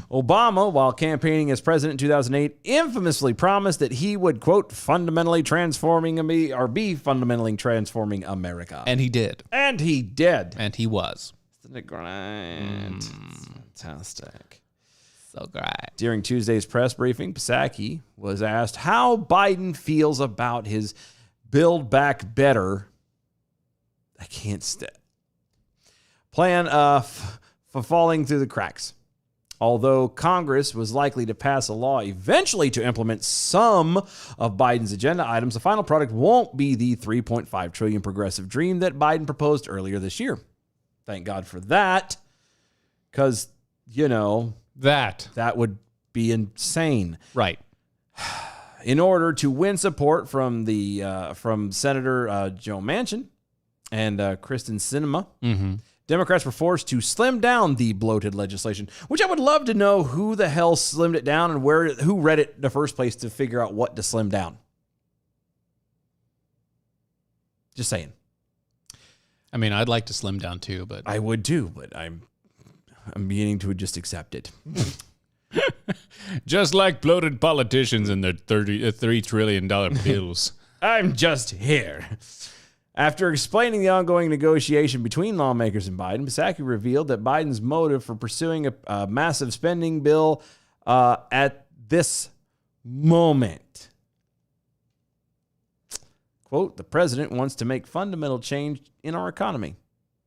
Obama, while campaigning as president in 2008, infamously promised that he would, quote, be fundamentally transforming America. And he did. And he did. And he was. Isn't it great? Fantastic. So great. During Tuesday's press briefing, Psaki was asked how Biden feels about his Build Back Better. I can't plan for falling through the cracks. Although Congress was likely to pass a law eventually to implement some of Biden's agenda items, the final product won't be the $3.5 trillion progressive dream that Biden proposed earlier this year. Thank God for that, because, that would be insane. Right. In order to win support from Senator Joe Manchin and Kristen Sinema, Democrats were forced to slim down the bloated legislation, which I would love to know who the hell slimmed it down and who read it in the first place to figure out what to slim down. Just saying. I mean, I'd like to slim down too, but I would too, but I'm beginning to just accept it. just like bloated politicians and their $3 trillion bills. I'm just here. After explaining the ongoing negotiation between lawmakers and Biden, Psaki revealed that Biden's motive for pursuing a massive spending bill at this moment. Quote, the president wants to make fundamental change in our economy,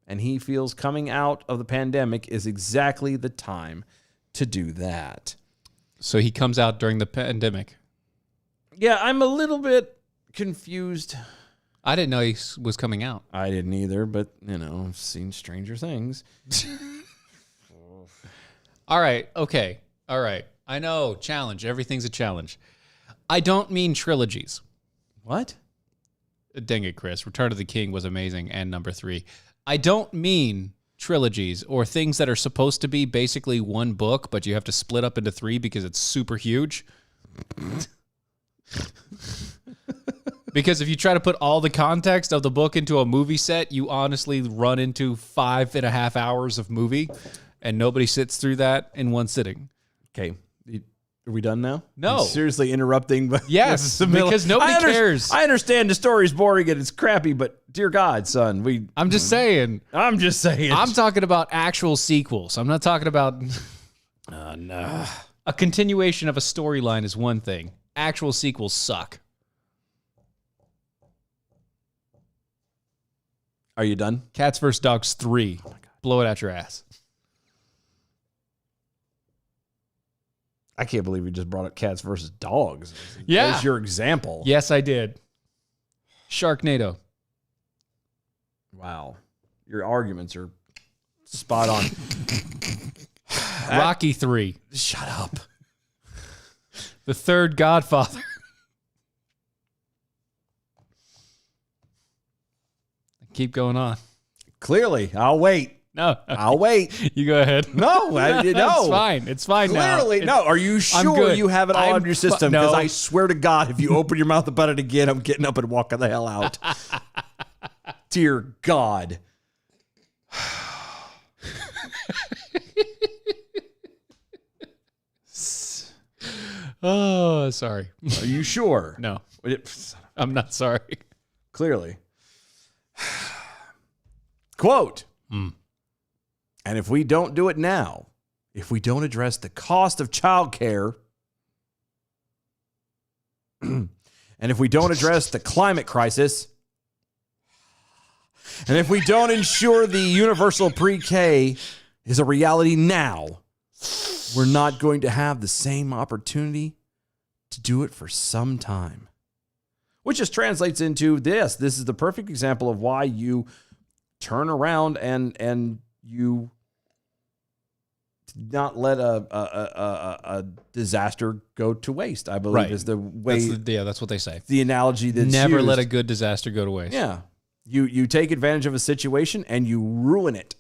and he feels coming out of the pandemic is exactly the time to do that. So he comes out during the pandemic. Yeah, I'm a little bit confused. I didn't know he was coming out. I didn't either, but, I've seen stranger things. All right. Okay. All right. I know. Challenge. Everything's a challenge. I don't mean trilogies. What? Dang it, Chris. Return of the King was amazing and number 3. I don't mean trilogies or things that are supposed to be basically one book, but you have to split up into 3 because it's super huge. Because if you try to put all the context of the book into a movie set, you honestly run into 5.5 hours of movie, and nobody sits through that in one sitting. Okay. Are we done now? No. I'm seriously interrupting, but Yes, because nobody cares. I understand the story's boring and it's crappy, but dear God, son, I'm just saying. I'm just saying. I'm talking about actual sequels. I'm not talking about no. a continuation of a storyline is one thing. Actual sequels suck. Are you done? Cats vs. Dogs 3. Blow it out your ass. I can't believe you just brought up Cats versus Dogs. Yeah. As your example. Yes, I did. Sharknado. Wow. Your arguments are spot on. Rocky 3. Shut up. The Third Godfather. Keep going on. Clearly. I'll wait. No. I'll wait. You go ahead. No. No. It's fine. It's fine now. Clearly. No. Are you sure good. you have it all I'm under your system? Because no. I swear to God, if you open your mouth about it again, I'm getting up and walking the hell out. Dear God. Oh, sorry. Are you sure? No, I'm not sorry. Clearly. Quote. And if we don't do it now, if we don't address the cost of childcare, and if we don't address the climate crisis, and if we don't ensure the universal pre-K is a reality now, we're not going to have the same opportunity to do it for some time. Which just translates into this. This is the perfect example of why you turn around and you not let a disaster go to waste, I believe, Right. is the way. That's what they say. The analogy that's Never used. let a good disaster go to waste. Yeah. You take advantage of a situation and you ruin it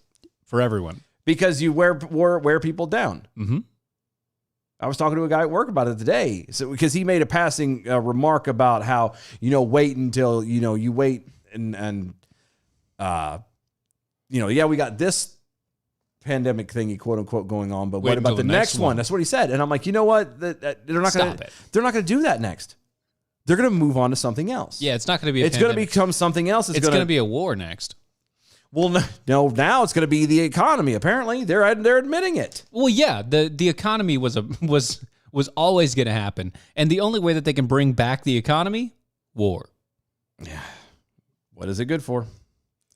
For everyone. because you wear people down. Mm-hmm. I was talking to a guy at work about it today. So because he made a passing remark about how, wait until, you wait and we got this pandemic thingy, quote unquote, going on, but Wait what about until the next one? That's what he said. And I'm like, you know what? They're not going to do that next. They're going to move on to something else. Yeah, it's not going to be It's going to become something else. It's going to be a war next. Well, no, now it's going to be the economy. Apparently, they're admitting it. Well, yeah, the economy was always going to happen, and the only way that they can bring back the economy, war. Yeah. What is it good for?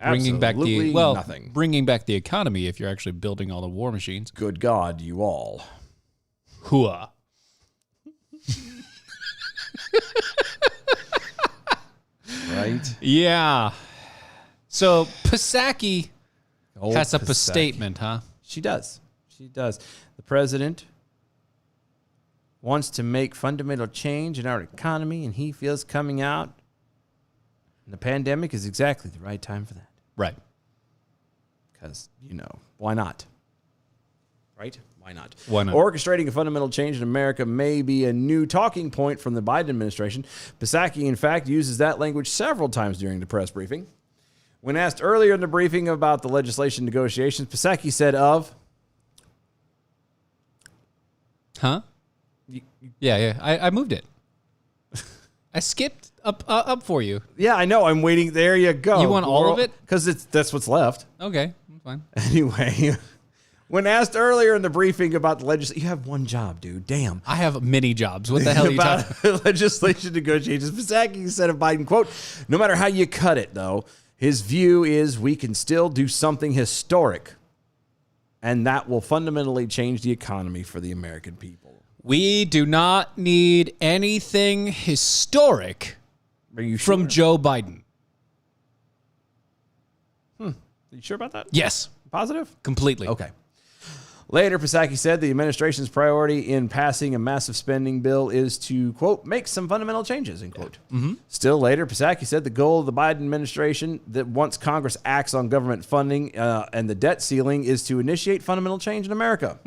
Bringing back nothing. Bringing back the economy if you're actually building all the war machines. Good God, you all. Hooah. Right? Yeah. So Psaki Old has up a Psaki. statement, huh? She does. She does. The president wants to make fundamental change in our economy, and he feels coming out in the pandemic is exactly the right time for that. Right. Because, why not? Right? Why not? Why not? Orchestrating a fundamental change in America may be a new talking point from the Biden administration. Psaki, in fact, uses that language several times during the press briefing. When asked earlier in the briefing about the legislation negotiations, Psaki said of... Huh? Yeah. I moved it. I skipped up for you. Yeah, I know. I'm waiting. There you go. You want all of it? Because that's what's left. Okay, fine. Anyway, when asked earlier in the briefing about the legislation, you have one job, dude. Damn. I have many jobs. What the hell are you talking about? About legislation negotiations, Psaki said of Biden, quote, no matter how you cut it, though, his view is we can still do something historic, and that will fundamentally change the economy for the American people. We do not need anything historic Are you from Joe Biden. Are you sure about that? Yes, Positive? completely. Okay. Later, Psaki said the administration's priority in passing a massive spending bill is to, quote, make some fundamental changes, end quote. Still later, Psaki said the goal of the Biden administration that once Congress acts on government funding and the debt ceiling is to initiate fundamental change in America.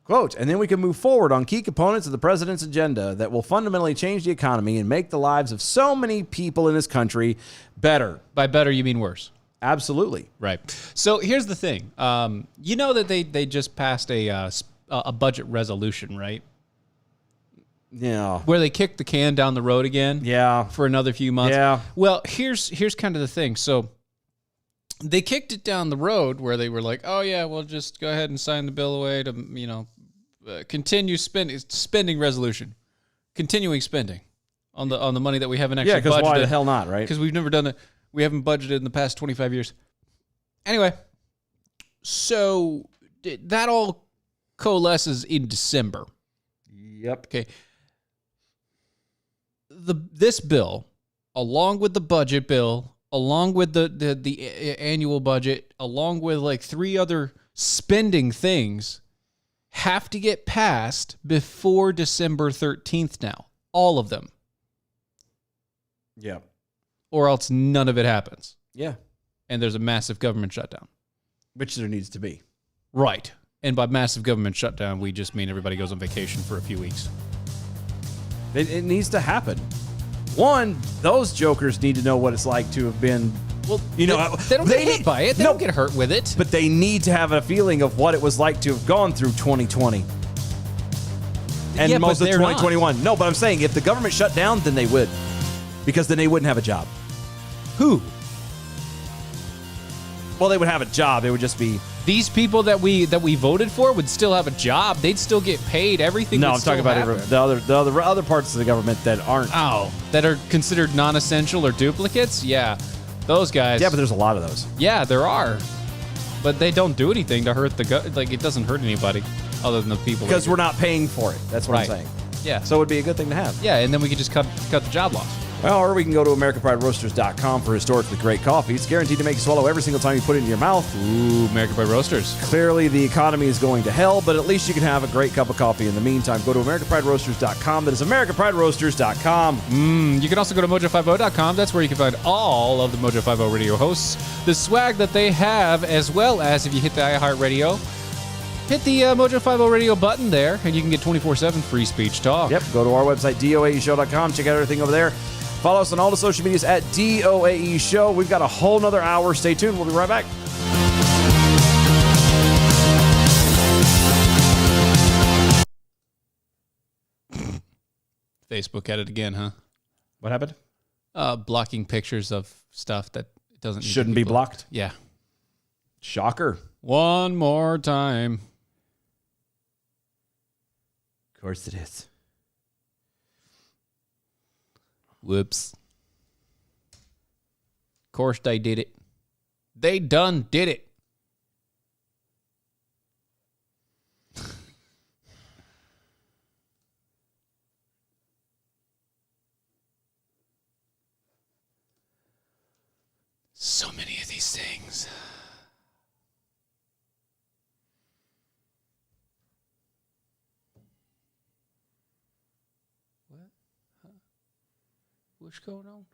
Quote, and then we can move forward on key components of the president's agenda that will fundamentally change the economy and make the lives of so many people in this country better. By better, you mean worse. Absolutely. Right. So here's the thing. You know that they just passed a budget resolution, right? Yeah. Where they kicked the can down the road again. Yeah. For another few months. Yeah. Well, here's kind of the thing. So they kicked it down the road where they were like, oh yeah, we'll just go ahead and sign the bill away to continue spending resolution, continuing spending on the money that we haven't actually Yeah, because budgeted. why the hell not, right? Because we've never done that. We haven't budgeted in the past 25 years. Anyway, so that all coalesces in December. Yep. Okay. This bill, along with the budget bill, along with the annual budget, along with like 3 other spending things, have to get passed before December 13th now. All of them. Yeah. Or else none of it happens. Yeah. And there's a massive government shutdown. Which there needs to be. Right. And by massive government shutdown, we just mean everybody goes on vacation for a few weeks. It needs to happen. One, those jokers need to know what it's like to have been. Well, they don't get hit by it. They don't get hurt with it. But they need to have a feeling of what it was like to have gone through 2020. And Yeah, but most of they're not. 2021. No, but I'm saying if the government shut down, then they would. Because then they wouldn't have a job. Who? Well, they would have a job. It would just be these people that we voted for would still have a job. They'd still get paid. Everything. No, would I'm talking still about happen. the other parts of the government that aren't. Oh, that are considered non-essential or duplicates. Yeah, those guys. Yeah, but there's a lot of those. Yeah, there are, but they don't do anything to hurt the like. It doesn't hurt anybody other than the people. Because we're not paying for it. That's what I'm Right. saying. Yeah. So it would be a good thing to have. Yeah, and then we could just cut the job loss. Well, or we can go to AmericanPrideRoasters.com for historically great coffee. It's guaranteed to make you swallow every single time you put it in your mouth. Ooh, American Pride Roasters. Clearly, the economy is going to hell, but at least you can have a great cup of coffee in the meantime. Go to AmericanPrideRoasters.com. That is AmericanPrideRoasters.com. You can also go to Mojo50.com. That's where you can find all of the Mojo50 radio hosts, the swag that they have, as well as if you hit the iHeartRadio, hit the Mojo50 radio button there, and you can get 24/7 free speech talk. Yep, go to our website, doaeshow.com. Check out everything over there. Follow us on all the social medias at DOAE Show. We've got a whole nother hour. Stay tuned. We'll be right back. Facebook at it again, huh? What happened? Blocking pictures of stuff that doesn't need to Shouldn't be blocked. Yeah. Shocker. One more time. Of course it is. Whoops. Of course they did it. They done did it. So many of these things. What? Huh? What's going on?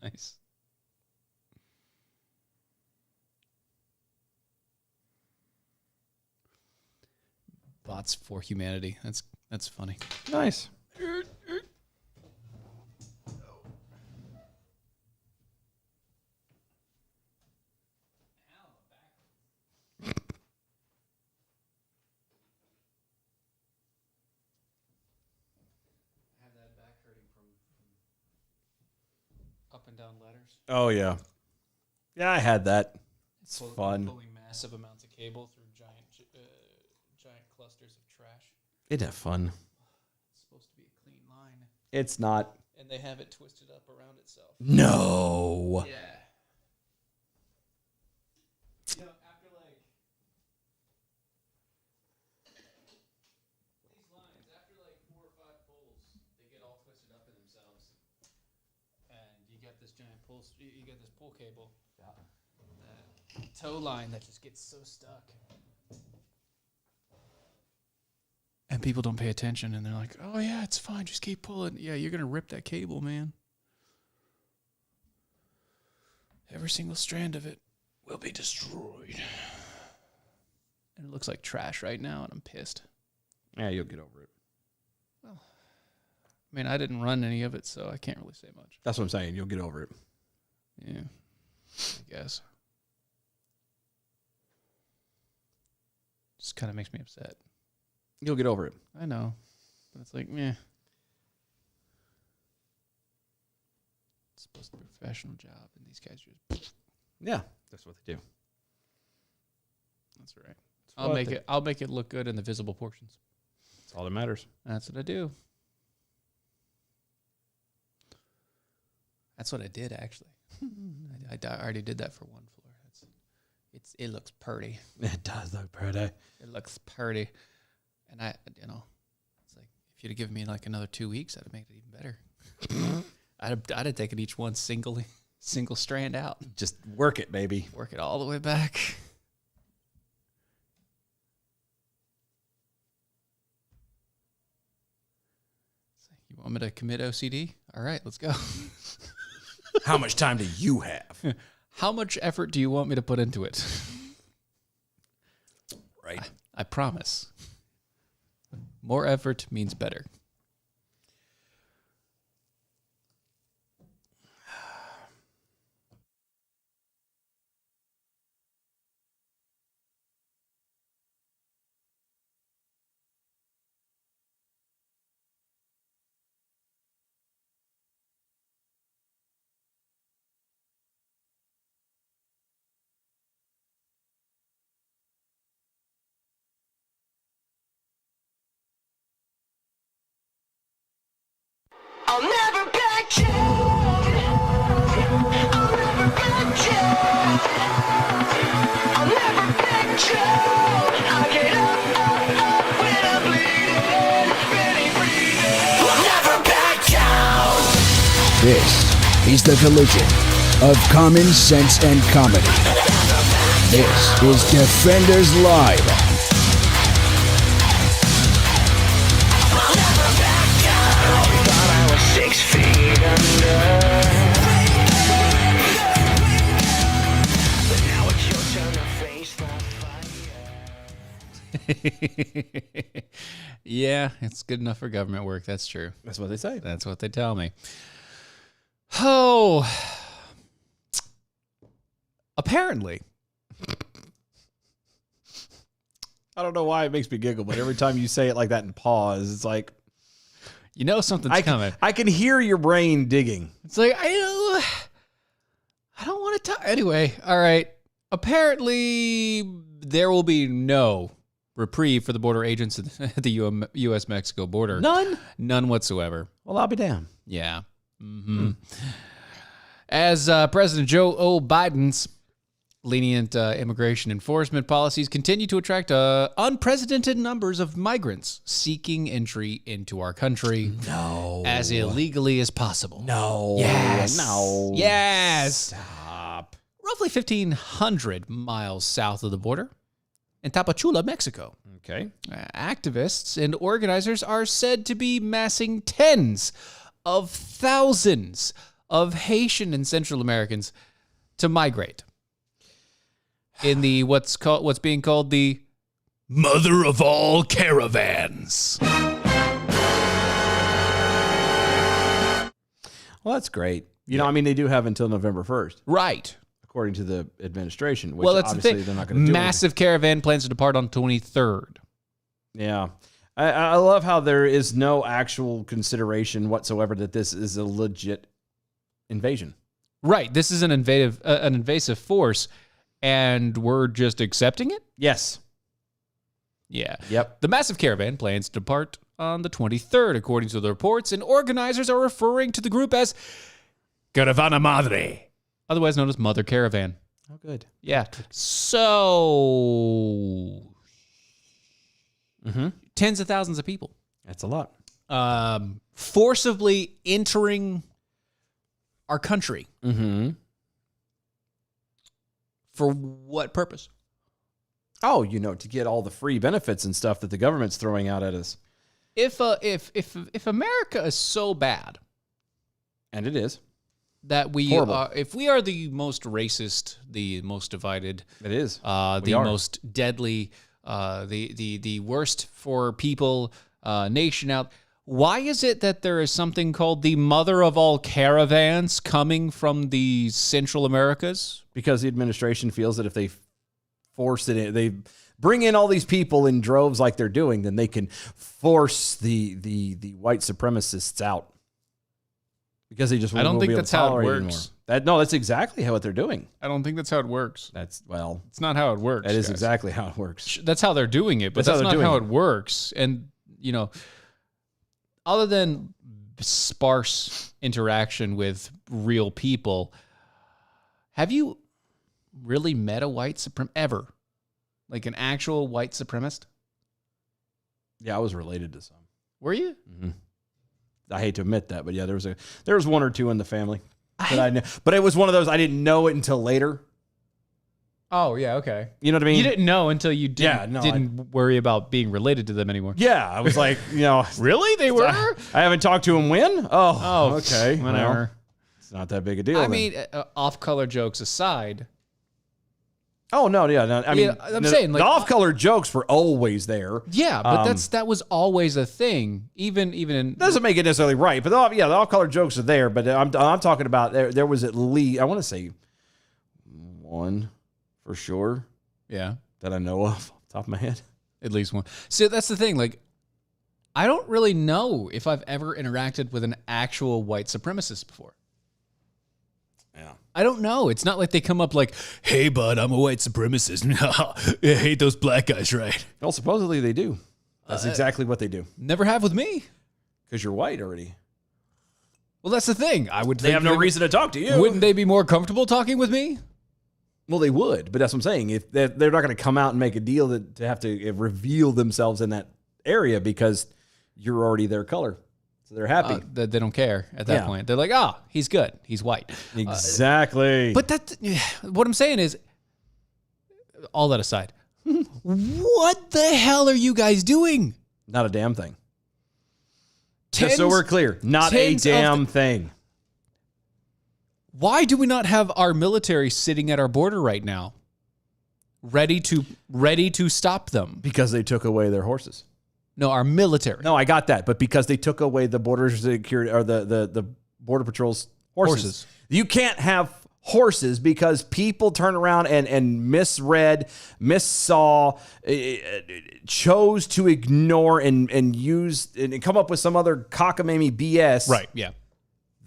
Nice. Bots for humanity. That's funny. Nice. Up and down ladders. Oh, yeah. Yeah, I had that. It's fun. Pulling massive amounts of cable through giant clusters of trash. Isn't that fun? It's supposed to be a clean line, It's not. and they have it twisted up around itself. No. Yeah. You know, after like these lines, after like 4 or 5 pulls, they get all twisted up in themselves, and you get this giant pull. You get this pull cable, that tow line that just gets so stuck, and people don't pay attention, and they're like, "Oh yeah, it's fine, just keep pulling." Yeah, you're gonna rip that cable, man. Every single strand of it will be destroyed. And it looks like trash right now, and I'm pissed. Yeah, you'll get over it. I mean, I didn't run any of it, so I can't really say much. That's what I'm saying. You'll get over it. Yeah, I guess. Just kind of makes me upset. You'll get over it. I know, but it's like, meh. It's supposed to be a professional job, and these guys just... Yeah, that's what they do. That's right. what I'll make it look good in the visible portions. That's all that matters. That's what I do. That's what I did, actually. I already did that for one floor. It looks pretty. It does look pretty. It looks pretty. And it's like, if you'd have given me like another 2 weeks, I'd have made it even better. I'd have taken each one single strand out. Just work it, baby. Work it all the way back. It's like, you want me to commit OCD? All right, let's go. How much time do you have? How much effort do you want me to put into it? Right. I promise. More effort means better. I'll never back down. I'll never back down. I'll never back down. I get up when I'm bleeding, ready breathing. I'll never back down. This is the collision of common sense and comedy. This is Defenders Live. Thought I was 6 feet under. But now it's your turn to face the fire. Yeah, it's good enough for government work. That's true. That's what they say. That's what they tell me. Oh, apparently. I don't know why it makes me giggle, but every time you say it like that and pause, it's like You know something's coming. I can hear your brain digging. It's like, I don't want to talk. Anyway, all right. Apparently, there will be no reprieve for the border agents at the U.S.-Mexico border. None? None whatsoever. Well, I'll be damned. Yeah. Mm-hmm. As President Joe Biden's lenient immigration enforcement policies continue to attract unprecedented numbers of migrants seeking entry into our country as illegally as possible. No. Yes. No. Yes. Stop. Roughly 1,500 miles south of the border in Tapachula, Mexico. Okay. Activists and organizers are said to be massing tens of thousands of Haitian and Central Americans to migrate in the what's being called the mother of all caravans. Well, that's great. You know, I mean, they do have until November 1st, Right. according to the administration, which Well, that's the obviously thing. they're not going to do. Massive caravan plans to depart on 23rd. Yeah. I love how there is no actual consideration whatsoever that this is a legit invasion. Right. This is an invasive force, and we're just accepting it? Yes. Yeah. Yep. The massive caravan plans to depart on the 23rd, according to the reports, and organizers are referring to the group as Caravana Madre, otherwise known as Mother Caravan. Oh, good. Yeah. So, tens of thousands of people That's a lot. forcibly entering our country. Mm-hmm. For what purpose? Oh, you know, to get all the free benefits and stuff that the government's throwing out at us. If America is so bad And it is. that we Horrible. are, if we are the most racist, the most divided, It is. the We are. most deadly, the worst for people nation out, why is it that there is something called the mother of all caravans coming from the Central Americas? Because the administration feels that if they force it in, they bring in all these people in droves like they're doing, then they can force the white supremacists out. Because they just I don't won't think be able that's to how it tolerate works. anymore. That's exactly what they're doing. I don't think that's how it works. That's, well, It's not how it works. that is guys. exactly how it works. That's how they're doing it, but That's how that's they're not how doing it works. And, you know, other than sparse interaction with real people, have you really met a white supremacist ever? Like an actual white supremacist? Yeah, I was related to some. Were you? I hate to admit that, but yeah, there was one or two in the family that I knew. But it was one of those, I didn't know it until later. Oh, yeah, okay. You know what I mean? You didn't know until you Yeah, no, didn't worry about being related to them anymore. Yeah, I was like, you know, Really? They were? I haven't talked to him when? Oh, okay. Whatever. Well, it's not that big a deal. I then. mean, off-color jokes aside, oh, no, yeah. No, I mean, Yeah, I'm saying, like, the off-color jokes were always there. yeah, but that was always a thing. Even in Doesn't make it necessarily right, but the off-color jokes are there. But I'm talking about there was at least, I want to say one for sure yeah, that I know of off the top of my head. at least one. See, that's the thing. Like, I don't really know if I've ever interacted with an actual white supremacist before. Yeah. I don't know. It's not like they come up like, "Hey, bud, I'm a white supremacist. I hate those black guys, right?" Well, supposedly they do. That's exactly what they do. Never have with me. Because you're white already. Well, that's the thing. I would. They have no reason to talk to you. Wouldn't they be more comfortable talking with me? Well, they would, but that's what I'm saying. If they're not going to come out and make a deal to have to reveal themselves in that area because you're already their color, so they're happy. They don't care at that point. They're like, he's good. He's white. Exactly. But what I'm saying is, all that aside, what the hell are you guys doing? Not a damn thing. Just so we're clear, not a damn thing. Why do we not have our military sitting at our border right now, ready to stop them? Because they took away their horses. No, our military. No, I got that, but because they took away the border security or the border patrol's horses. You can't have horses because people turn around and misread, missaw, chose to ignore and use and come up with some other cockamamie BS. Right. Yeah.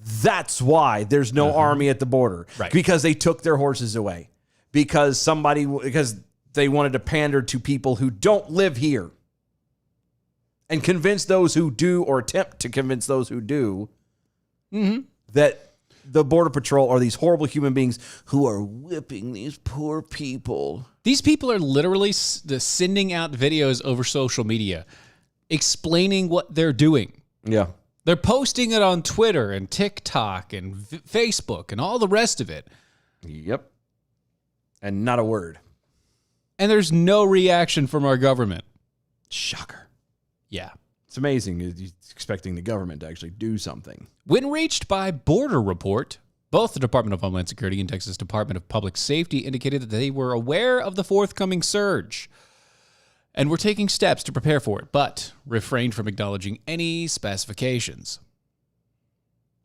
That's why there's no army at the border. Right. Because they took their horses away. Because they wanted to pander to people who don't live here. And convince those who do, or attempt to convince those who do, that the Border Patrol are these horrible human beings who are whipping these poor people. These people are literally sending out videos over social media explaining what they're doing. Yeah. They're posting it on Twitter and TikTok and Facebook and all the rest of it. Yep. And not a word. And there's no reaction from our government. Shocker. Yeah. It's amazing. He's expecting the government to actually do something. When reached by Border Report, both the Department of Homeland Security and Texas Department of Public Safety indicated that they were aware of the forthcoming surge and were taking steps to prepare for it, but refrained from acknowledging any specifications.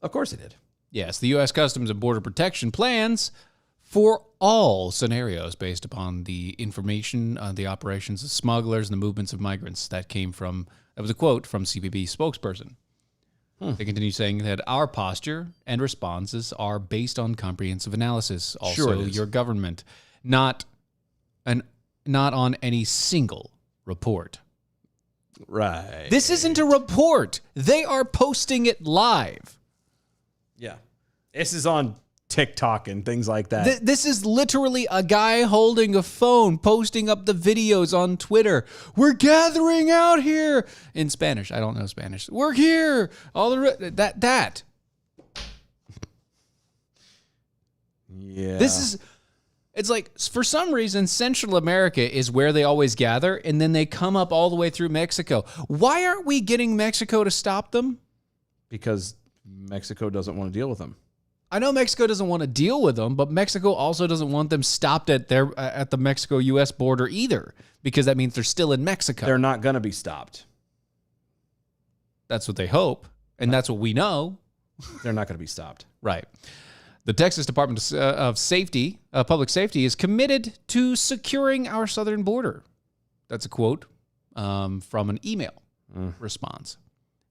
Of course it did. Yes, the U.S. Customs and Border Protection plans for all scenarios based upon the information on the operations of smugglers and the movements of migrants. That was a quote from CBP spokesperson. They continue saying that our posture and responses are based on comprehensive analysis. Also, your government, not on any single report. Right. This isn't a report. They are posting it live. Yeah. This is on TikTok and things like that. This is literally a guy holding a phone, posting up the videos on Twitter. We're gathering out here in Spanish. I don't know Spanish. We're here. All the that. Yeah. It's like, for some reason, Central America is where they always gather, and then they come up all the way through Mexico. Why aren't we getting Mexico to stop them? Because Mexico doesn't want to deal with them. I know Mexico doesn't want to deal with them, but Mexico also doesn't want them stopped at the Mexico-U.S. border either, because that means they're still in Mexico. They're not going to be stopped. That's what they hope, and that's what we know. They're not going to be stopped. Right. The Texas Department of Safety, Public Safety, is committed to securing our southern border. That's a quote from an email response.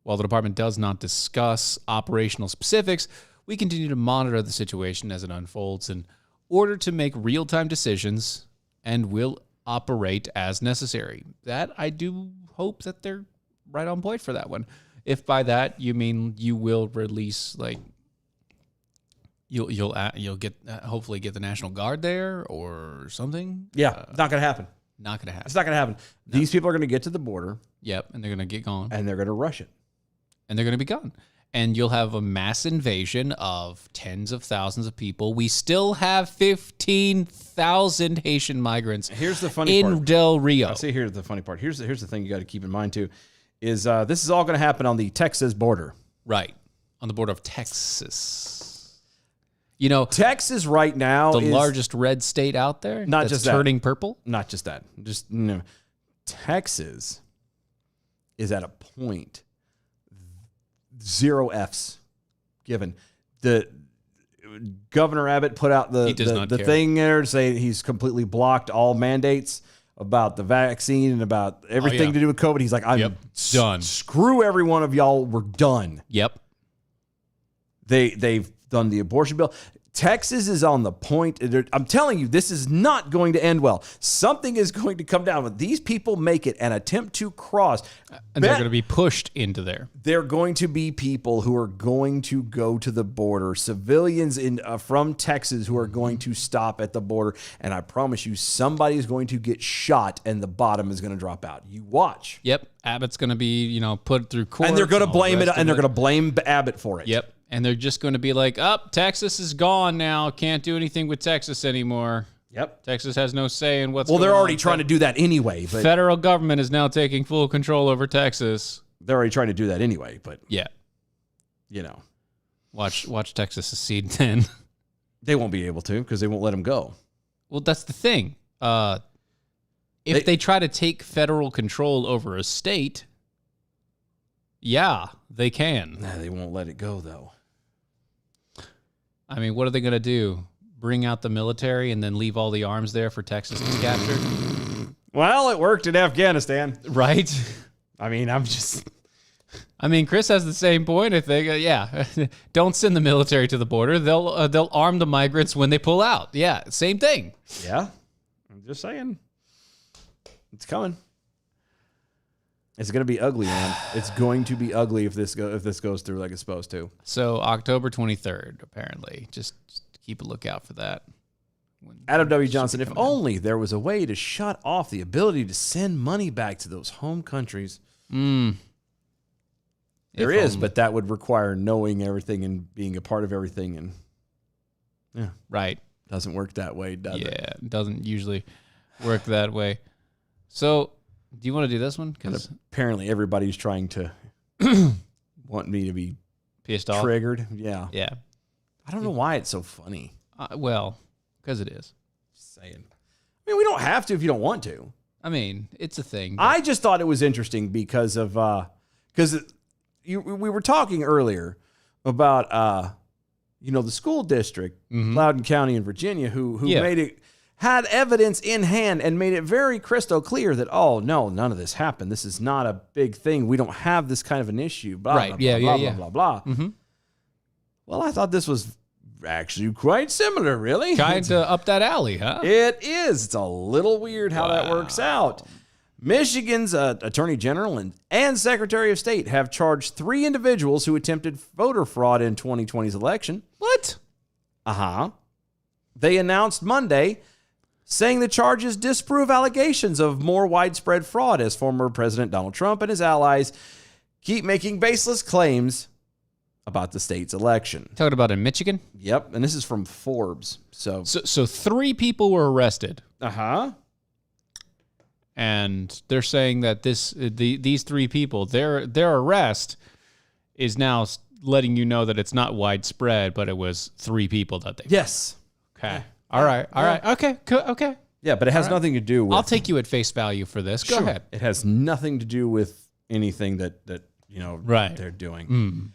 While the department does not discuss operational specifics, we continue to monitor the situation as it unfolds in order to make real-time decisions and will operate as necessary. That I do hope that they're right on point for that one. If by that you mean you will release, like, you'll get hopefully get the National Guard there or something. Yeah, it's not going to happen. Not going to happen. It's not going to happen. No. These people are going to get to the border. Yep, and they're going to get gone. And they're going to rush it. And they're going to be gone. And you'll have a mass invasion of tens of thousands of people. We still have 15,000 Haitian migrants. Here's the funny part. In Del Rio. See, here's the funny part. Here's the thing you got to keep in mind too, is this is all going to happen on the Texas border. Right, on the border of Texas. You know, Texas right now the is largest red state out there. Not that's just turning that. purple. Not just that. Just Texas is at a point. 0 Fs given. The Governor Abbott put out the thing there to say he's completely blocked all mandates about the vaccine and about everything to do with COVID. He's like, I'm done. Screw every one of y'all. We're done. Yep. They've done the abortion bill. Texas is on the point. I'm telling you, this is not going to end well. Something is going to come down. When these people make it and attempt to cross, And they're going to be pushed into there. they're going to be people who are going to go to the border, civilians from Texas who are going to stop at the border. And I promise you, somebody is going to get shot and the bottom is going to drop out. You watch. Yep. Abbott's going to be, put through court. And they're going to all the blame it, rest and of they're going to blame Abbott for it. Yep. And they're just going to be like, Texas is gone now. Can't do anything with Texas anymore. Yep. Texas has no say in what's Well, going they're on. already trying to do that anyway. But Federal government is now taking full control over Texas. they're already trying to do that anyway. But, Yeah. Watch Texas secede then. they won't be able to because they won't let them go. Well, that's the thing. If they try to take federal control over a state, yeah, they can. Nah, they won't let it go, though. I mean, what are they going to do? Bring out the military and then leave all the arms there for Texas to capture? Well, it worked in Afghanistan. Right? I mean, Chris has the same point. I think, don't send the military to the border. They'll arm the migrants when they pull out. Yeah, same thing. Yeah. I'm just saying. It's coming. It's going to be ugly, man. It's going to be ugly if this goes through like it's supposed to. So October 23rd, apparently. Just keep a lookout for that. Adam W. Johnson, if only there was a way to shut off the ability to send money back to those home countries. There is, but that would require knowing everything and being a part of everything. And yeah, right. Doesn't work that way, does it? Yeah, it doesn't usually work that way. So, do you want to do this one? Because apparently everybody's trying to want me to be pissed off, triggered. Yeah. Yeah. I don't know why it's so funny. Well, because it is. Just saying. I mean, we don't have to if you don't want to. I mean, it's a thing. I just thought it was interesting because of we were talking earlier about the school district, Loudoun County in Virginia, who had evidence in hand and made it very crystal clear that, oh, no, none of this happened. This is not a big thing. We don't have this kind of an issue. Blah, right. blah, Yeah. blah, Yeah. blah, blah, blah. Mm-hmm. Well, I thought this was actually quite similar, really. Kind of up that alley, huh? It is. It's a little weird how that works out. Michigan's Attorney General and Secretary of State have charged 3 individuals who attempted voter fraud in 2020's election. What? They announced Monday, saying the charges disprove allegations of more widespread fraud as former President Donald Trump and his allies keep making baseless claims about the state's election. Talking about in Michigan? Yep, and this is from Forbes. So 3 people were arrested. And they're saying that these 3 people, their arrest is now letting you know that it's not widespread, but it was 3 people that they. Yes. Okay. All right. Okay. Okay. Yeah, but it has nothing to do with. I'll take you at face value for this. Go ahead. It has nothing to do with anything that right. they're doing.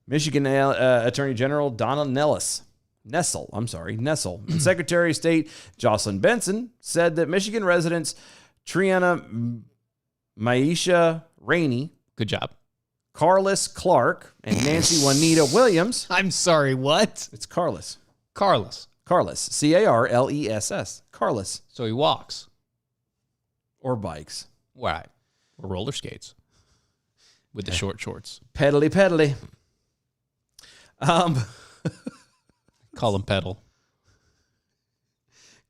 Michigan Attorney General Donna Nessel, and Secretary of State Jocelyn Benson said that Michigan residents Triana Maisha Rainey, good job, Carlos Clark, and Nancy Juanita Williams. I'm sorry, what? It's Carlos. Carlos. Carless. Carlos. So he walks. Or bikes. Right. Or roller skates. With the short shorts. Pedally. Call him pedal.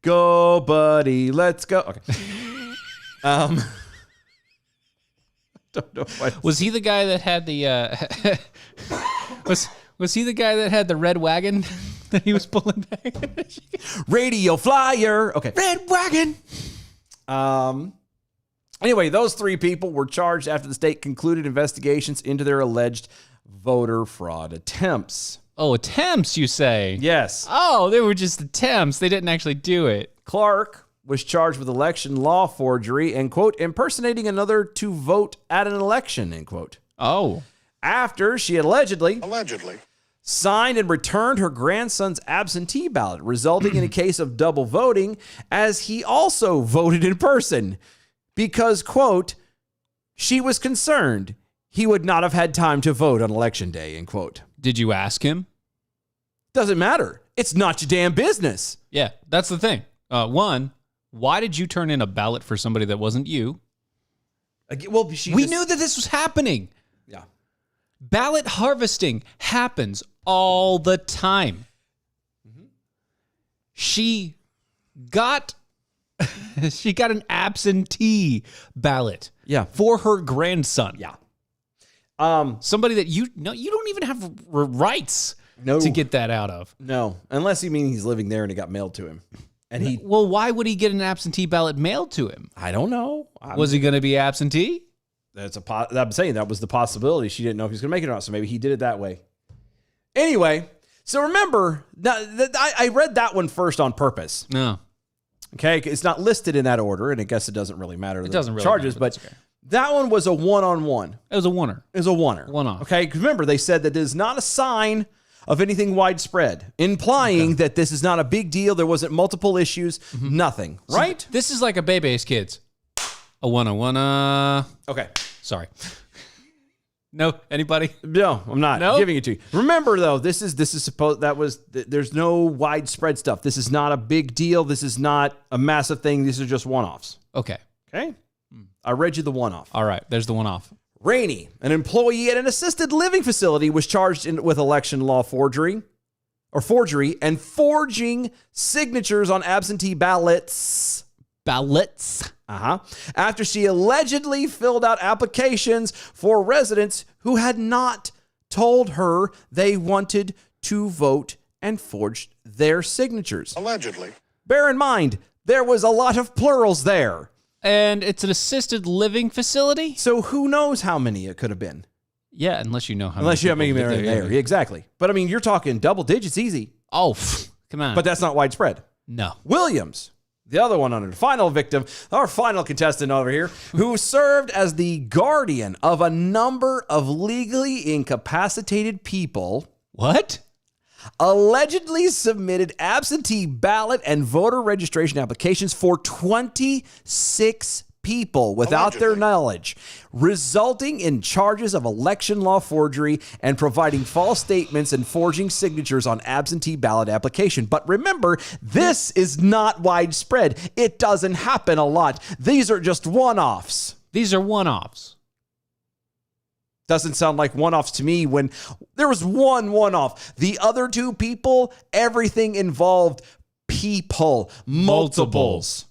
Go, buddy. Let's go. Okay. Don't know why. Was he the guy that had the was he the guy that had the red wagon that he was pulling back? Radio flyer. Okay. Red wagon. Anyway, those 3 people were charged after the state concluded investigations into their alleged voter fraud attempts. Oh, attempts, you say? Yes. Oh, they were just attempts. They didn't actually do it. Clark was charged with election law forgery and, quote, impersonating another to vote at an election, end quote. Oh. After she allegedly signed and returned her grandson's absentee ballot, resulting in a case of double voting, as he also voted in person because, quote, she was concerned he would not have had time to vote on election day, end quote. Did you ask him? Doesn't matter. It's not your damn business. Yeah, that's the thing. One, why did you turn in a ballot for somebody that wasn't you? Well, We knew that this was happening. Yeah. Ballot harvesting happens all the time. She got an absentee ballot. Yeah. For her grandson. Yeah. Somebody that you don't even have rights to get that out of. No, unless you mean he's living there and it got mailed to him. And Well, why would he get an absentee ballot mailed to him? I don't know. Was he going to be absentee? I'm saying that was the possibility. She didn't know if he was going to make it or not, so maybe he did it that way. Anyway, so remember, I read that one first on purpose. No. Okay, it's not listed in that order, and I guess it doesn't really matter. It doesn't really charges, matter, but that's okay. that one was a one-on-one. It was a oneer. It was a oneer. One-off. Okay, because remember, they said that it is not a sign of anything widespread, implying that this is not a big deal. There wasn't multiple issues, nothing, right? This is like a Bebe's Kids. A one. Okay. Sorry. No, anybody? No, I'm not No? giving it to you. Remember, though, this is supposed. There's no widespread stuff. This is not a big deal. This is not a massive thing. These are just one-offs. Okay. Okay. I read you the one-off. All right. There's the one off. Rainey, an employee at an assisted living facility, was charged with election law forgery and forging signatures on absentee ballots. After she allegedly filled out applications for residents who had not told her they wanted to vote and forged their signatures. Allegedly. Bear in mind, there was a lot of plurals there. And it's an assisted living facility? So who knows how many it could have been? Yeah, unless you know how Unless you have many many people there. live there. Exactly. But I mean, you're talking double digits easy. Oh, come on. But that's not widespread. no. Williams, the other one under the final victim, our final contestant over here, who served as the guardian of a number of legally incapacitated people, What? allegedly submitted absentee ballot and voter registration applications for 26 people without their knowledge, resulting in charges of election law forgery and providing false statements and forging signatures on absentee ballot application. But remember, this is not widespread. It doesn't happen a lot. These are just one-offs. These are one-offs. Doesn't sound like one-offs to me when there was one-off. The other two people, everything involved people, multiples.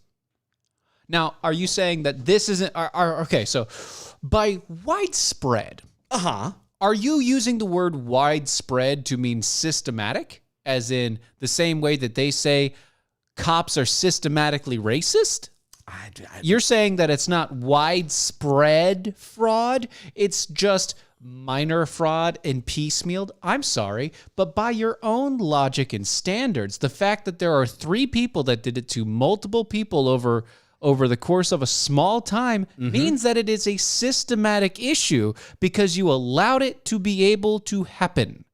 Now, are you saying that this isn't... okay, so by widespread, are you using the word widespread to mean systematic? As in the same way that they say cops are systematically racist? You're saying that it's not widespread fraud, it's just minor fraud and piecemealed? I'm sorry, but by your own logic and standards, the fact that there are 3 people that did it to multiple people over the course of a small time means that it is a systematic issue because you allowed it to be able to happen.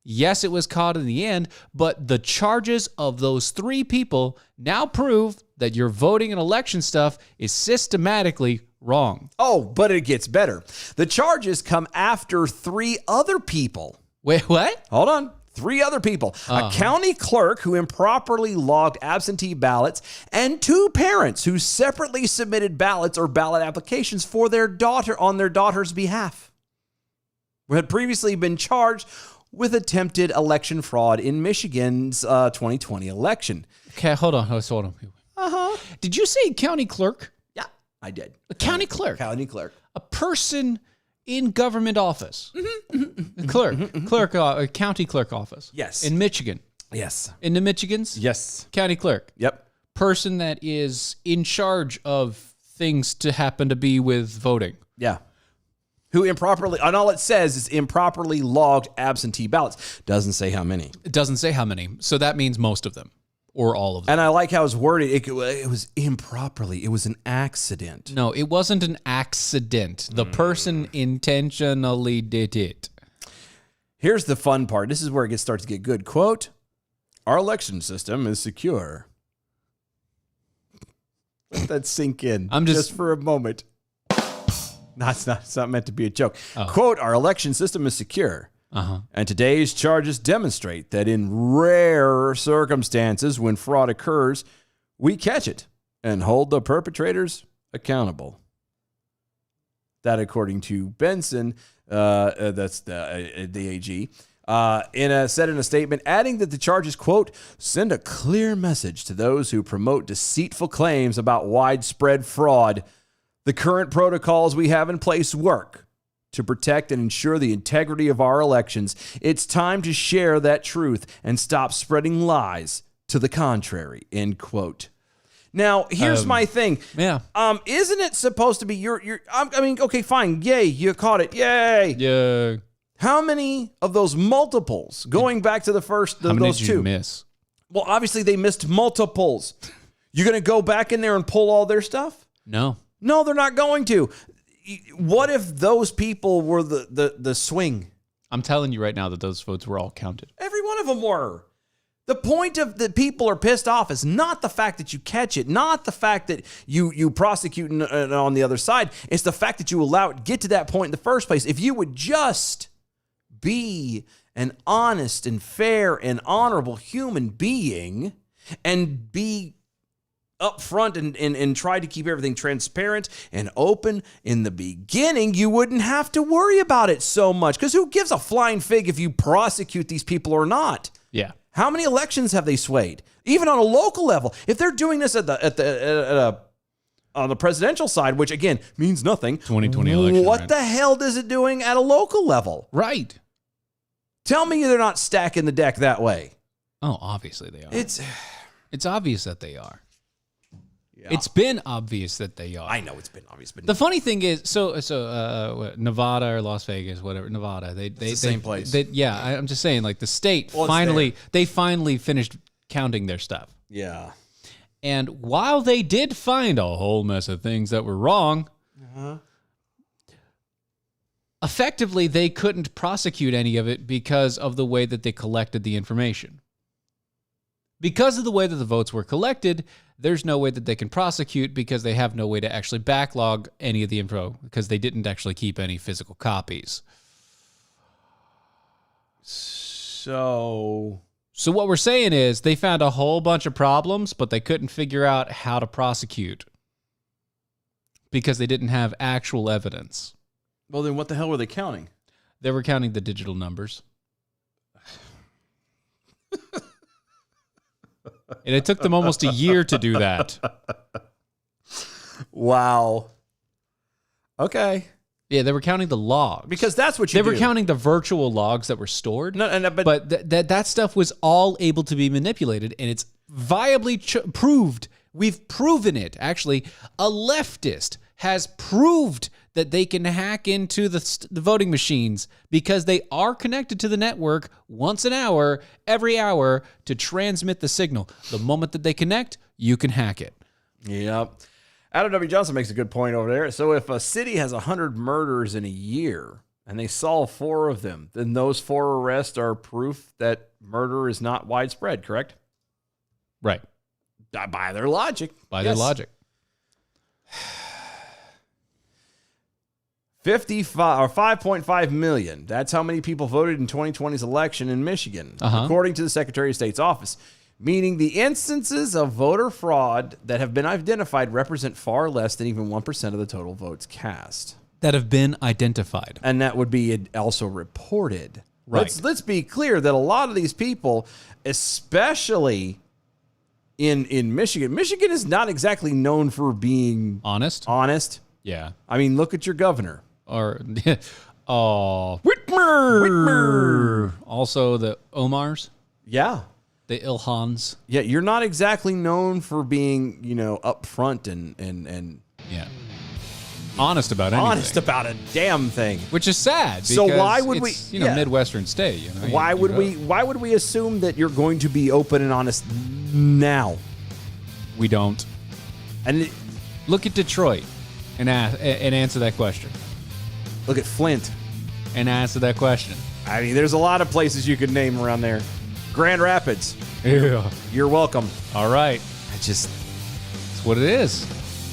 Yes, it was caught in the end, but the charges of those 3 people now prove that your voting and election stuff is systematically wrong. Oh, but it gets better. The charges come after 3 other people. Wait, what? Hold on. 3 other people. A county clerk who improperly logged absentee ballots and 2 parents who separately submitted ballots or ballot applications for their daughter on their daughter's behalf, who had previously been charged with attempted election fraud in Michigan's 2020 election. Okay, hold on. Did you say county clerk? Yeah, I did. A county clerk? County clerk. A person in government office. County clerk office. Yes. In Michigan. Yes. In the Michigans? Yes. County clerk. Yep. Person that is in charge of things to happen to be with voting. Yeah. Who improperly, and all it says is improperly logged absentee ballots. Doesn't say how many. It doesn't say how many, so that means most of them or all of them. And I like how it's worded. It was improperly. It was an accident. No, it wasn't an accident. The person intentionally did it. Here's the fun part. This is where it starts to get good. Quote, our election system is secure. Let that sink in. I'm just for a moment. No, it's not meant to be a joke. Quote, our election system is secure. And today's charges demonstrate that in rare circumstances when fraud occurs, we catch it and hold the perpetrators accountable. That, according to Benson, that's the AG, said in a statement, adding that the charges, quote, send a clear message to those who promote deceitful claims about widespread fraud. The current protocols we have in place work to protect and ensure the integrity of our elections. It's time to share that truth and stop spreading lies to the contrary, end quote. Now, here's my thing. Yeah. Isn't it supposed to be I mean, okay, fine. Yay, you caught it. Yay. Yeah. How many of those multiples, going back to the first, How many those did two? you miss? Well, obviously they missed multiples. You going to go back in there and pull all their stuff? No. No, they're not going to. What if those people were the swing? I'm telling you right now that those votes were all counted. Every one of them were. The point of the people are pissed off is not the fact that you catch it, not the fact that you prosecute on the other side. It's the fact that you allow it get to that point in the first place. If you would just be an honest and fair and honorable human being and be upfront and try to keep everything transparent and open in the beginning, you wouldn't have to worry about it so much. Because who gives a flying fig if you prosecute these people or not? Yeah. How many elections have they swayed? Even on a local level, if they're doing this on the presidential side, which again means nothing. 2020 election. What right? the hell is it doing at a local level? Right. Tell me they're not stacking the deck that way. Oh, obviously they are. It's obvious that they are. Yeah. It's been obvious that they are. I know it's been obvious, but the funny thing is, so Nevada or Las Vegas, whatever, Nevada, they the same place. I'm just saying, like the state finally finished counting their stuff. Yeah. And while they did find a whole mess of things that were wrong, effectively they couldn't prosecute any of it because of the way that they collected the information. Because of the way that the votes were collected, there's no way that they can prosecute because they have no way to actually backlog any of the info because they didn't actually keep any physical copies. So what we're saying is they found a whole bunch of problems, but they couldn't figure out how to prosecute because they didn't have actual evidence. Well, then what the hell were they counting? They were counting the digital numbers. And it took them almost a year to do that. Wow. Okay. Yeah, they were counting the logs. Because that's what you They were counting the virtual logs that were stored. But that stuff was all able to be manipulated, and it's viably proved. We've proven it. Actually, a leftist has proved that they can hack into the voting machines because they are connected to the network once an hour, every hour, to transmit the signal. The moment that they connect, you can hack it. Yep. Adam W. Johnson makes a good point over there. So if a city has 100 murders in a year and they solve 4 of them, then those 4 arrests are proof that murder is not widespread, correct? Right. By their logic. Their logic. 5.5 million. That's how many people voted in 2020's election in Michigan, according to the Secretary of State's office. Meaning the instances of voter fraud that have been identified represent far less than even 1% of the total votes cast. That have been identified. And that would be also reported. Right. Let's be clear that a lot of these people, especially in Michigan, Michigan is not exactly known for being honest. Yeah. I mean, look at your governor. Or, Whitmer. Also the Omars. Yeah. The Ilhans. Yeah, you're not exactly known for being, upfront and yeah, honest about anything. Honest about a damn thing. Which is sad. So why would we? Midwestern state. Why would we? Why would we assume that you're going to be open and honest now? We don't. And look at Detroit and answer that question. Look at Flint and answer that question. I mean, there's a lot of places you could name around there. Grand Rapids. Yeah. You're welcome. All right. It's what it is.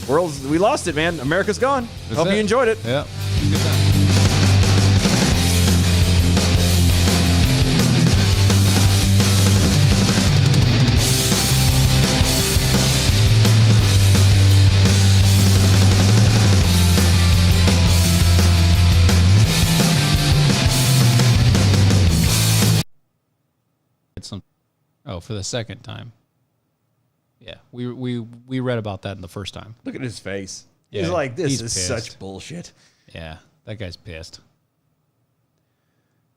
We lost it, man. America's gone. Hope you enjoyed it. Yeah. Good time. Oh, for the second time. Yeah, we read about that in the first time. Look at his face. Yeah, He's like, this he's is pissed. such bullshit. Yeah, that guy's pissed.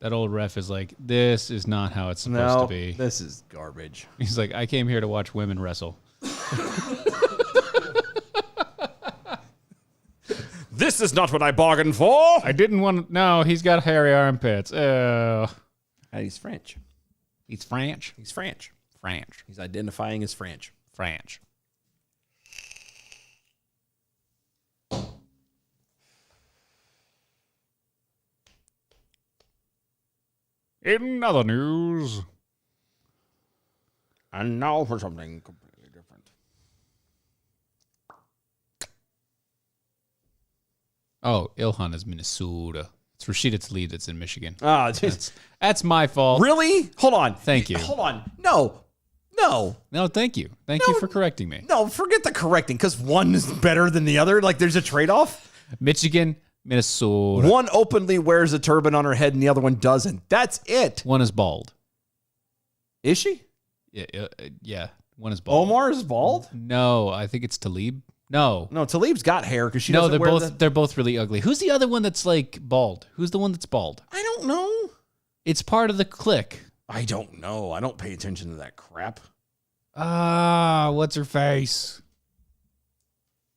That old ref is like, this is not how it's supposed to be. This is garbage. He's like, I came here to watch women wrestle. This is not what I bargained for. I didn't want to. No, he's got hairy armpits. And he's French. He's French. He's French. French. He's identifying as French. French. In other news, And now for something completely different. oh, Ilhan is Minnesota. It's Rashida Tlaib that's in Michigan. Ah, just That's my fault. really? Hold on. Thank you. Hold on. No. No, thank you. Thank you for correcting me. No, forget the correcting because one is better than the other. Like there's a trade-off. Michigan, Minnesota. One openly wears a turban on her head and the other one doesn't. That's it. One is bald. Is she? Yeah. One is bald. Omar is bald? No, I think it's Tlaib. No. No, Tlaib's got hair because she No, doesn't they're wear both they're both really ugly. Who's the other one that's like bald? Who's the one that's bald? I don't know. It's part of the clique. I don't know. I don't pay attention to that crap. What's her face?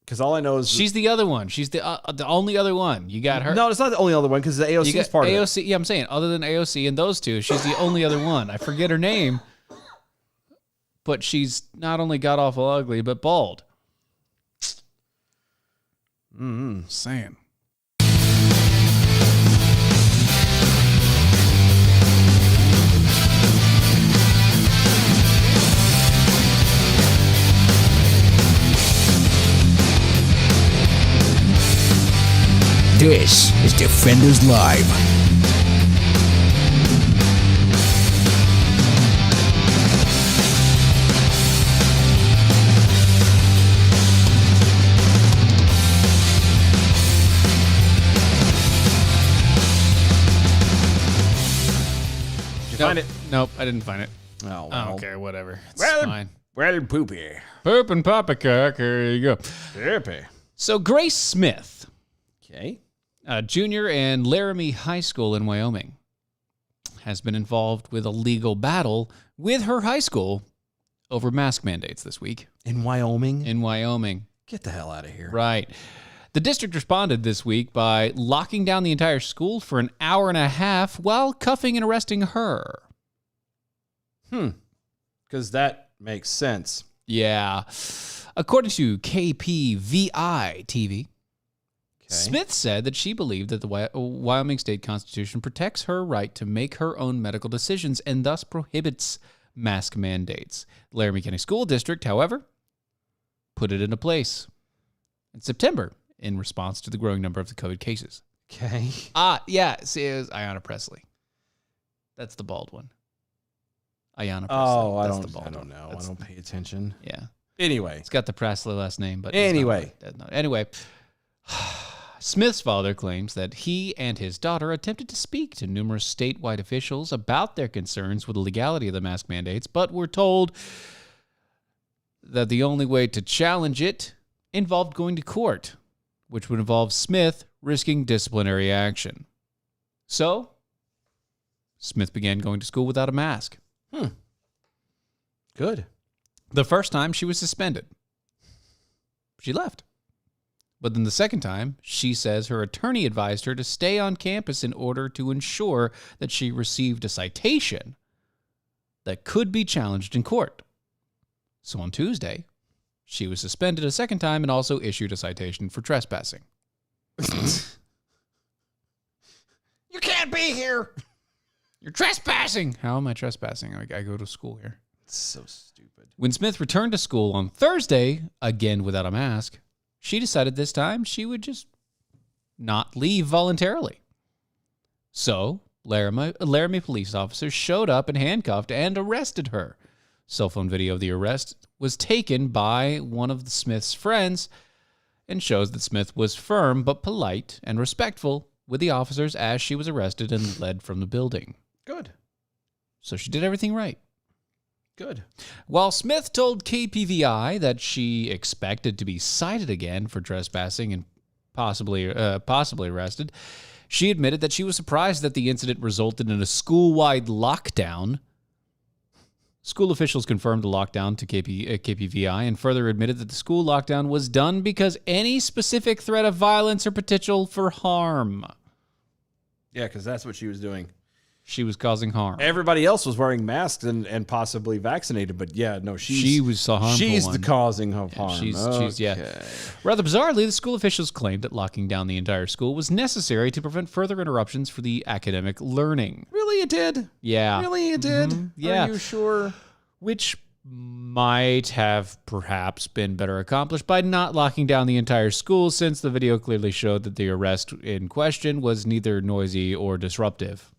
Because all I know is She's the other one. She's the only other one. You got her. No, it's not the only other one because the AOC you got is part AOC. of it. Yeah, I'm saying other than AOC and those two, she's the only other one. I forget her name, but she's not only god awful ugly, but bald. Saying. This is Defenders Live. Did you find it? Nope, I didn't find it. Oh, I don't care. Whatever. It's Well, fine. Well, poopy. Poop and poppycock. Here you go. Poopy. So Grace Smith, Okay. a junior in Laramie High School in Wyoming, has been involved with a legal battle with her high school over mask mandates this week In Wyoming? in Wyoming. Get the hell out of here. Right. The district responded this week by locking down the entire school for an hour and a half while cuffing and arresting her. Because that makes sense. Yeah. According to KPVI TV, Okay. Smith said that she believed that the Wyoming state constitution protects her right to make her own medical decisions and thus prohibits mask mandates. The Laramie County School District, however, put it into place in September in response to the growing number of the COVID cases. Okay. Yeah, see, it was Ayanna Presley. That's the bald one. Ayanna Presley. Oh, That's I the bald don't one. know. That's- I don't pay attention. Yeah. Anyway. It's got the Presley last name, but Anyway. anyway, Smith's father claims that he and his daughter attempted to speak to numerous statewide officials about their concerns with the legality of the mask mandates, but were told that the only way to challenge it involved going to court, which would involve Smith risking disciplinary action. So, Smith began going to school without a mask. Good. The first time she was suspended. She left. But then the second time, she says her attorney advised her to stay on campus in order to ensure that she received a citation that could be challenged in court. So on Tuesday, she was suspended a second time and also issued a citation for trespassing. You can't be here. You're trespassing! How am I trespassing? I go to school here. It's so stupid. When Smith returned to school on Thursday, again without a mask, she decided this time she would just not leave voluntarily. So, Laramie police officers showed up and handcuffed and arrested her. Cell phone video of the arrest was taken by one of the Smith's friends and shows that Smith was firm but polite and respectful with the officers as she was arrested and led from the building. Good. So she did everything right. Good. While Smith told KPVI that she expected to be cited again for trespassing and possibly arrested, she admitted that she was surprised that the incident resulted in a school-wide lockdown. School officials confirmed the lockdown to KPVI and further admitted that the school lockdown was done because any specific threat of violence or potential for harm. Yeah, because that's what she was doing. She was causing harm. Everybody else was wearing masks and possibly vaccinated, but yeah, no, She was the harmful She's one. the causing of harm. She's Rather bizarrely, the school officials claimed that locking down the entire school was necessary to prevent further interruptions for the academic learning. Really, it did? Yeah. Really, it did? Yeah. Are you sure? Which might have perhaps been better accomplished by not locking down the entire school, since the video clearly showed that the arrest in question was neither noisy or disruptive.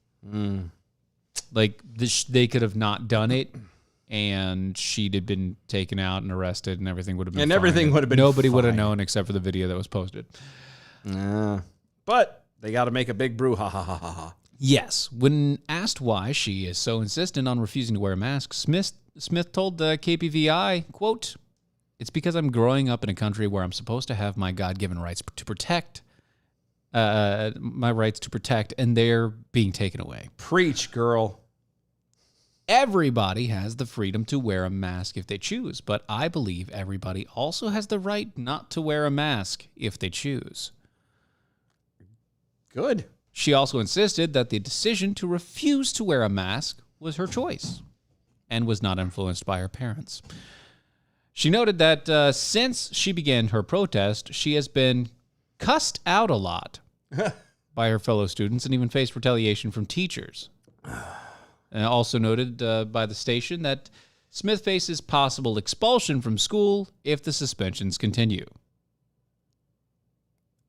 Like, they could have not done it, and she'd have been taken out and arrested, and everything would have been And fine. everything would have been Nobody would have fine. known except for the video that was posted. But they got to make a big brew. Ha ha ha ha ha. Yes. When asked why she is so insistent on refusing to wear a mask, Smith told the KPVI, quote, "It's because I'm growing up in a country where I'm supposed to have my God-given rights to protect, and they're being taken away. Preach, girl. Everybody has the freedom to wear a mask if they choose, but I believe everybody also has the right not to wear a mask if they choose." Good. She also insisted that the decision to refuse to wear a mask was her choice and was not influenced by her parents. She noted that since she began her protest, she has been cussed out a lot by her fellow students and even faced retaliation from teachers. And also noted by the station that Smith faces possible expulsion from school if the suspensions continue.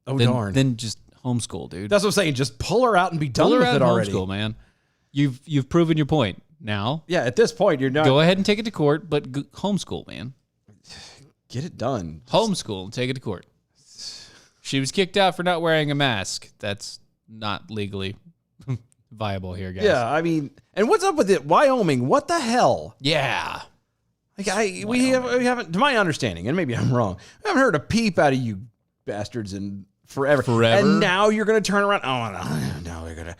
Oh, Then, darn. then just homeschool, dude. That's what I'm saying. Just pull her out and be done Pull her with out it and already. homeschool, man. You've proven your point. Now, Yeah, at this point, you're not. go ahead and take it to court, but homeschool, man. Get it done. Homeschool and take it to court. She was kicked out for not wearing a mask. That's not legally viable here, guys. Yeah, I mean, and what's up with it? Wyoming, what the hell? Yeah. Like we haven't, to my understanding, and maybe I'm wrong, I haven't heard a peep out of you bastards in forever. Forever? And now you're going to turn around. Oh, no, we're going to.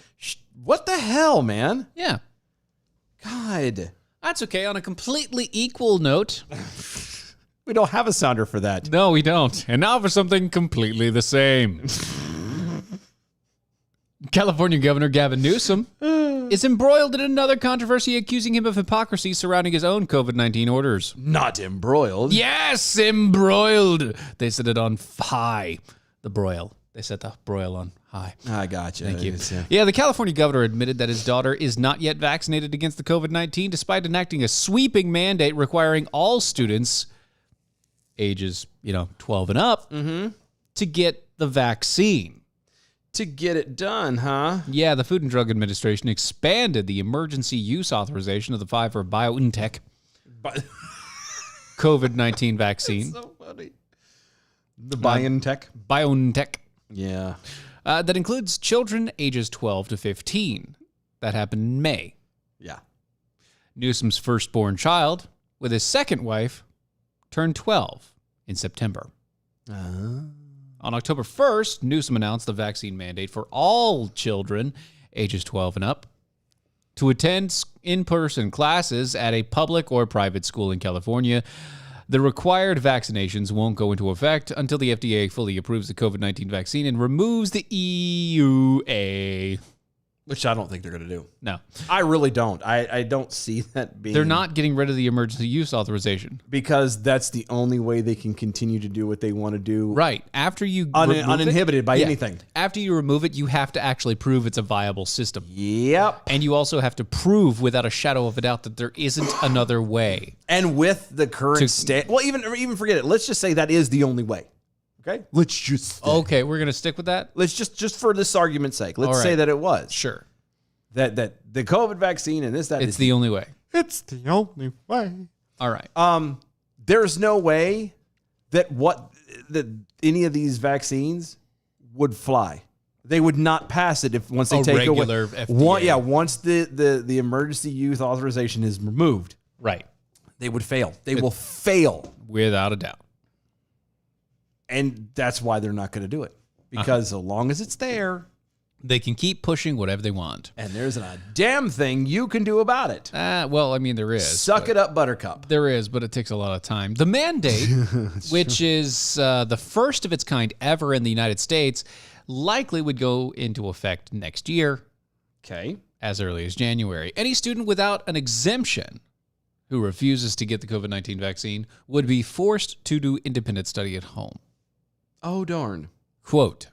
What the hell, man? Yeah. God. That's okay. On a completely equal note, We don't have a sounder for that. no, we don't. And now for something completely the same. California Governor Gavin Newsom is embroiled in another controversy accusing him of hypocrisy surrounding his own COVID-19 orders. Not embroiled. Yes, embroiled. They set it on high. The broil. They set the broil on high. I gotcha. Thank you. It's, Yeah, the California governor admitted that his daughter is not yet vaccinated against the COVID-19, despite enacting a sweeping mandate requiring all students ages, 12 and up to get the vaccine. to get it done, huh? Yeah, the Food and Drug Administration expanded the emergency use authorization of the Pfizer BioNTech But COVID-19 vaccine. so funny. The BioNTech. BioNTech. Yeah. That includes children ages 12 to 15. That happened in May. Yeah. Newsom's firstborn child, with his second wife, turned 12 in September. On October 1st, Newsom announced the vaccine mandate for all children ages 12 and up to attend in-person classes at a public or private school in California. The required vaccinations won't go into effect until the FDA fully approves the COVID-19 vaccine and removes the EUA. Which I don't think they're going to do. No, I really don't. I don't see that being. they're not getting rid of the emergency use authorization. Because that's the only way they can continue to do what they want to do. Right. After you remove it- uninhibited by anything. After you remove it, you have to actually prove it's a viable system. Yep. And you also have to prove without a shadow of a doubt that there isn't another way. And with the current state, well, even forget it. Let's just say that is the only way. Okay. Let's just Okay, we're going to stick with that? let's just for this argument's sake, let's All right. say that it was Sure. that the COVID vaccine and this that It's is the only way. It's the only way. All right. there's no way that any of these vaccines would fly. They would not pass it if once they A take regular away FDA. once the emergency use authorization is removed. Right. They would fail. They will fail. Without a doubt. And that's why they're not going to do it. Because so long as it's there, They can keep pushing whatever they want. and there isn't a damn thing you can do about it. Well, I mean, there is. Suck it up, Buttercup. There is, but it takes a lot of time. The mandate, which is the first of its kind ever in the United States, likely would go into effect next year, Okay. as early as January. Any student without an exemption who refuses to get the COVID-19 vaccine would be forced to do independent study at home. Oh, darn. Quote,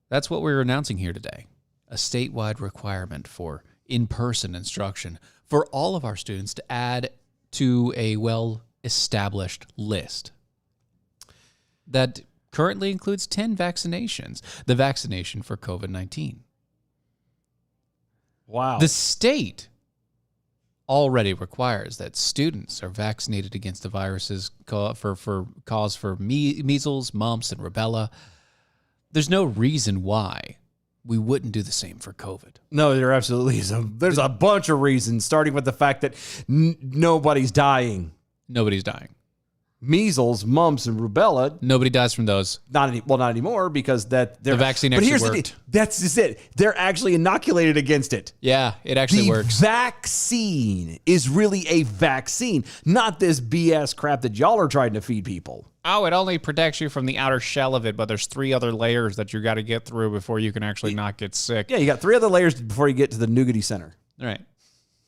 that's what we're announcing here today. A statewide requirement for in-person instruction for all of our students to add to a well-established list that currently includes 10 vaccinations, the vaccination for COVID-19. Wow. The state already requires that students are vaccinated against the viruses for measles, mumps, and rubella. There's no reason why we wouldn't do the same for COVID. No, there absolutely is. There's a bunch of reasons, starting with the fact that nobody's dying. Nobody's dying. Measles, mumps, and rubella. Nobody dies from those. Not anymore because they're The vaccine But actually here's the worked. thing. That's just it. They're actually inoculated against it. Yeah, it actually The works. vaccine is really a vaccine, not this BS crap that y'all are trying to feed people. Oh, it only protects you from the outer shell of it, but there's 3 other layers that you got to get through before you can actually not get sick. Yeah, you got 3 other layers before you get to the nougaty center. All right.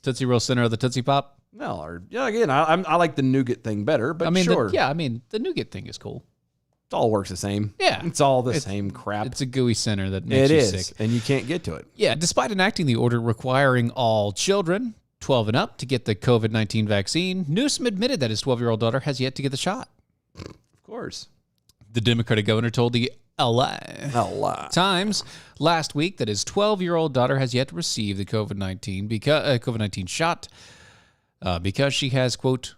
Tootsie Roll center of the Tootsie Pop. Well, or yeah, again, I like the nougat thing better, but I mean, sure, the nougat thing is cool. it all works the same. Yeah. It's all the same crap. It's a gooey center that makes It you is, sick. and you can't get to it. Yeah, despite enacting the order requiring all children 12 and up to get the COVID-19 vaccine, Newsom admitted that his 12-year-old daughter has yet to get the shot. Of course. The Democratic governor told the LA Times last week that his 12-year-old daughter has yet to receive the COVID-19 shot because she has, quote,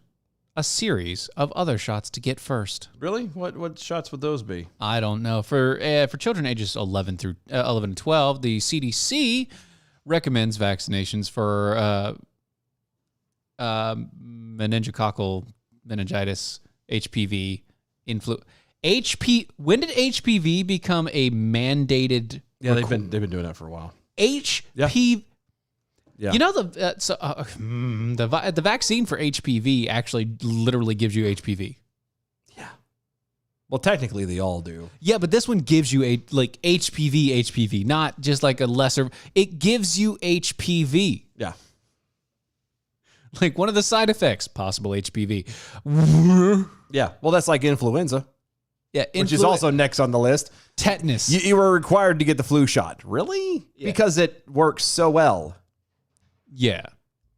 a series of other shots to get first. Really? What shots would those be? I don't know. For children ages 11 and 12, the CDC recommends vaccinations for meningococcal meningitis, HPV, when did HPV become a mandated? Yeah, they've been doing that for a while. HPV. Yeah. You know the vaccine for HPV actually literally gives you HPV. Well, technically, they all do. Yeah, but this one gives you HPV, not just like a lesser. It gives you HPV. Yeah. Like one of the side effects, possible HPV. Yeah. Well, that's like influenza, Yeah, which is also next on the list. tetanus. You were required to get the flu shot. Really? Yeah. Because it works so well. Yeah,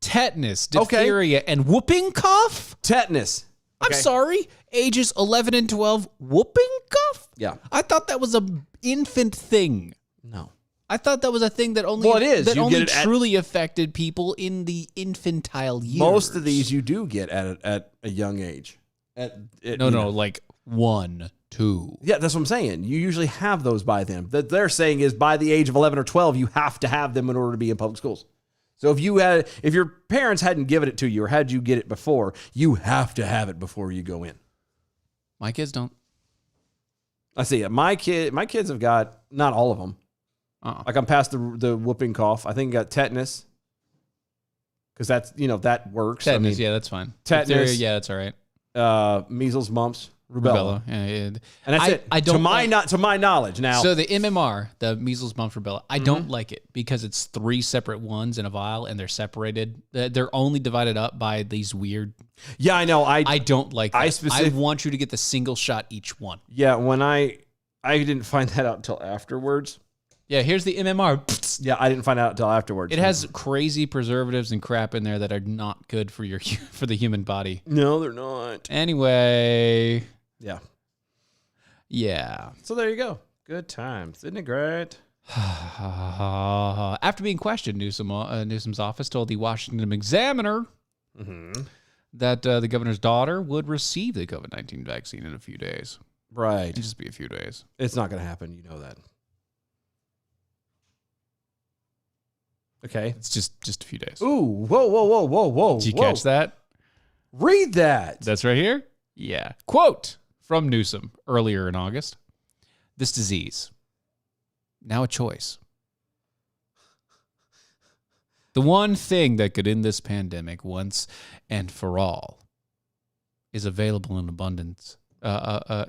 tetanus, Okay. diphtheria, and whooping cough. Tetanus. I'm sorry, ages 11 and 12, whooping cough? Yeah. I thought that was a infant thing. No. I thought that was a thing that only Well, it is. that You only get it at- truly affected people in the infantile years. Most of these you do get at a young age. Like 1, 2. Yeah, that's what I'm saying. You usually have those by then. That they're saying is by the age of 11 or 12, you have to have them in order to be in public schools. So if your parents hadn't given it to you or had you get it before, you have to have it before you go in. My kids don't. I see it. My kids have got, not all of them. Like I'm past the whooping cough. I think I got tetanus. Because that's, that works. Tetanus, yeah, that's fine. tetanus. Diphtheria, yeah, that's all right. Measles, mumps, rubella. Yeah, And that's it. I don't to my knowledge. Now, So the MMR, the measles, mumps, rubella, I don't like it because it's 3 separate ones in a vial and they're separated. They're only divided up by these weird. yeah, I know. I don't like that. I I want you to get the single shot each one. Yeah, when I didn't find that out until afterwards. Yeah, here's the MMR. Yeah, I didn't find out until afterwards. It has crazy preservatives and crap in there that are not good for for the human body. No, they're not. Anyway, Yeah. yeah. So there you go. Good times. Isn't it great? After being questioned, Newsom's office told the Washington Examiner that the governor's daughter would receive the COVID-19 vaccine in a few days. Right. It'd just be a few days. It's not going to happen. You know that. Okay. It's just a few days. Ooh, whoa. Did you catch that? Read that. That's right here? Yeah. Quote from Newsom earlier in August. This disease, now a choice. The one thing that could end this pandemic once and for all is available in abundance. To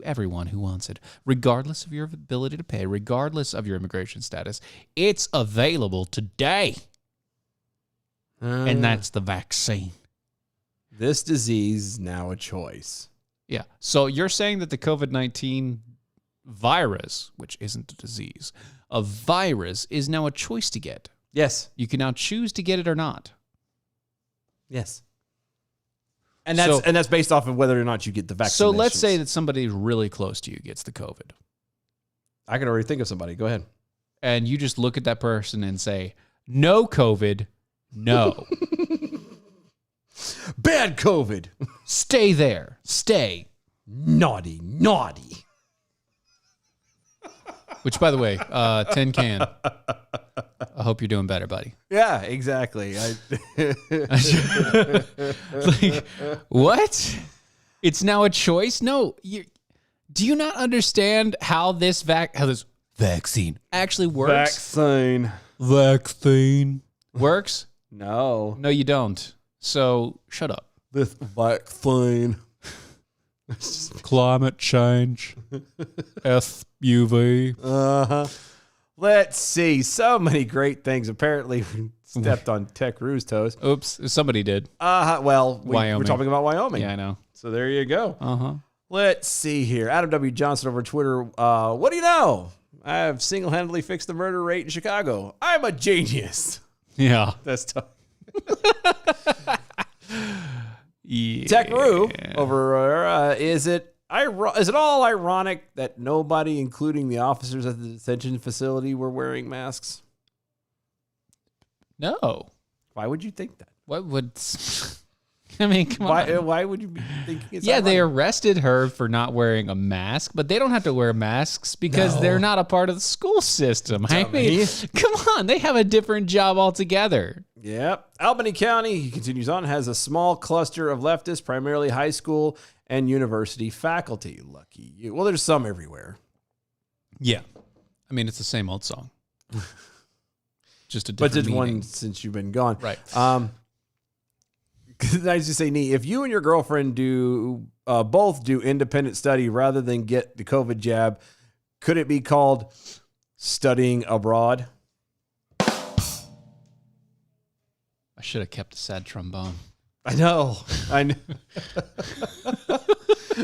everyone who wants it, regardless of your ability to pay, regardless of your immigration status. It's available today, and that's the vaccine. This disease is now a choice. Yeah. So you're saying that the COVID-19 virus, which isn't a disease, a virus is now a choice to get. Yes. You can now choose to get it or not. Yes. And that's based off of whether or not you get the vaccine. So let's say that somebody really close to you gets the COVID. I can already think of somebody. Go ahead. And you just look at that person and say, no COVID, no. Bad COVID. Stay there. Stay. Naughty. Which, by the way, tin can. I hope you're doing better, buddy. Yeah, exactly. Like, what? It's now a choice? No. Do you not understand how this vaccine actually works? Vaccine. Works? No. No, you don't. So shut up. This vaccine. Climate change. SUV. Uh-huh. Let's see. So many great things. Apparently, we stepped on Tech Roo's toes. Oops. Somebody did. Well, we're Wyoming. talking about Wyoming. Yeah, I know. So there you go. Uh-huh. Let's see here. Adam W. Johnson over Twitter. What do you know? I have single-handedly fixed the murder rate in Chicago. I'm a genius. Yeah. That's tough. Yeah. Tech Roo over. Is it all ironic that nobody, including the officers at the detention facility, were wearing masks? No. Why would you think that? What would... I mean, come on. Why would you be thinking it's Yeah, they ironic? arrested her for not wearing a mask, but they don't have to wear masks because they're not a part of the school system. I mean, come on, they have a different job altogether. Yep. Albany County, he continues on, has a small cluster of leftists, primarily high school and university faculty. Lucky you. Well, there's some everywhere. Yeah. I mean, it's the same old song. Just a But different it's one meaning. since you've been gone. Right. Nice to say, Nee, if you and your girlfriend both do independent study rather than get the COVID jab, could it be called studying abroad? I should have kept a sad trombone. I know.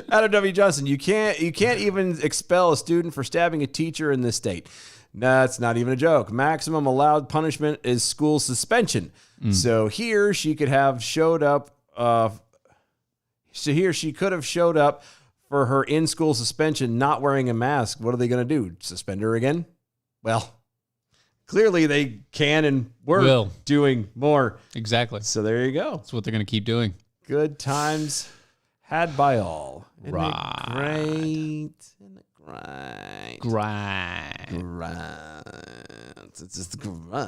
Adam W. Johnson, you can't even expel a student for stabbing a teacher in this state. That's not even a joke. Maximum allowed punishment is school suspension. So here she could have showed up. She could have showed up for her in-school suspension, not wearing a mask. What are they going to do? Suspend her again? Well, clearly they can and will doing more. Exactly. So there you go. That's what they're going to keep doing. Good times had by all. Isn't Right. it great? Isn't it great? Grind. Great. It's just great.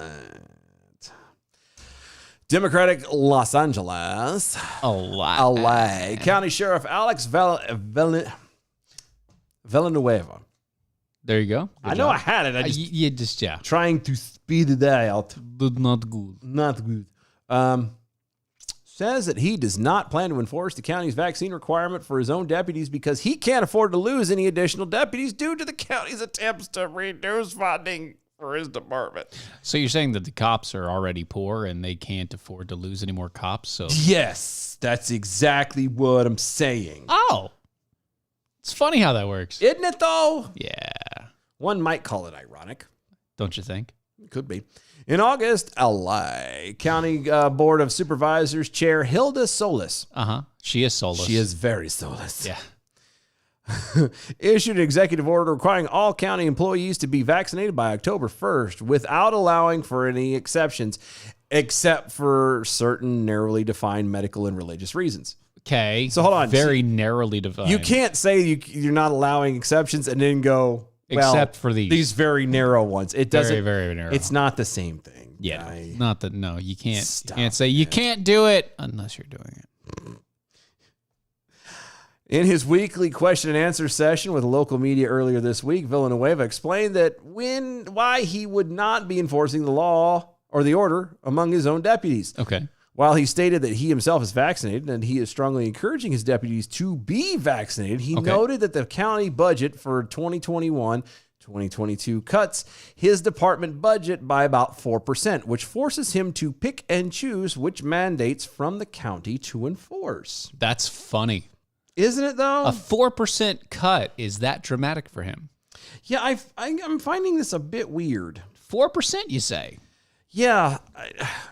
Democratic Los Angeles. LA. County Sheriff Alex Villanueva. There you go. Good I know job. I had it. I just you just, yeah. trying to speed it out. But not good. Not good. Says that he does not plan to enforce the county's vaccine requirement for his own deputies because he can't afford to lose any additional deputies due to the county's attempts to reduce funding for his department. So you're saying that the cops are already poor and they can't afford to lose any more cops? So Yes, that's exactly what I'm saying. Oh. It's funny how that works. Isn't it, though? Yeah. One might call it ironic. Don't you think? Could be. In August, LA County Board of Supervisors Chair Hilda Solis. Uh-huh. She is soulless. She is very soulless. Yeah. Issued an executive order requiring all county employees to be vaccinated by October 1st without allowing for any exceptions, except for certain narrowly defined medical and religious reasons. Okay. So hold on. Very narrowly defined. You can't say you're not allowing exceptions and then go, except for these very narrow ones. It doesn't. Very, very narrow. It's not the same thing. Yeah, I- not that. No, you can't. Stop, you can't say you can't do it unless you're doing it. In his weekly question and answer session with local media earlier this week, Villanueva explained that why he would not be enforcing the law or the order among his own deputies. Okay. While he stated that he himself is vaccinated and he is strongly encouraging his deputies to be vaccinated, he noted that the county budget for 2021-2022 cuts his department budget by about 4%, which forces him to pick and choose which mandates from the county to enforce. That's funny. Isn't it, though? A 4% cut is that dramatic for him? Yeah, I'm finding this a bit weird. 4%, you say? Yeah.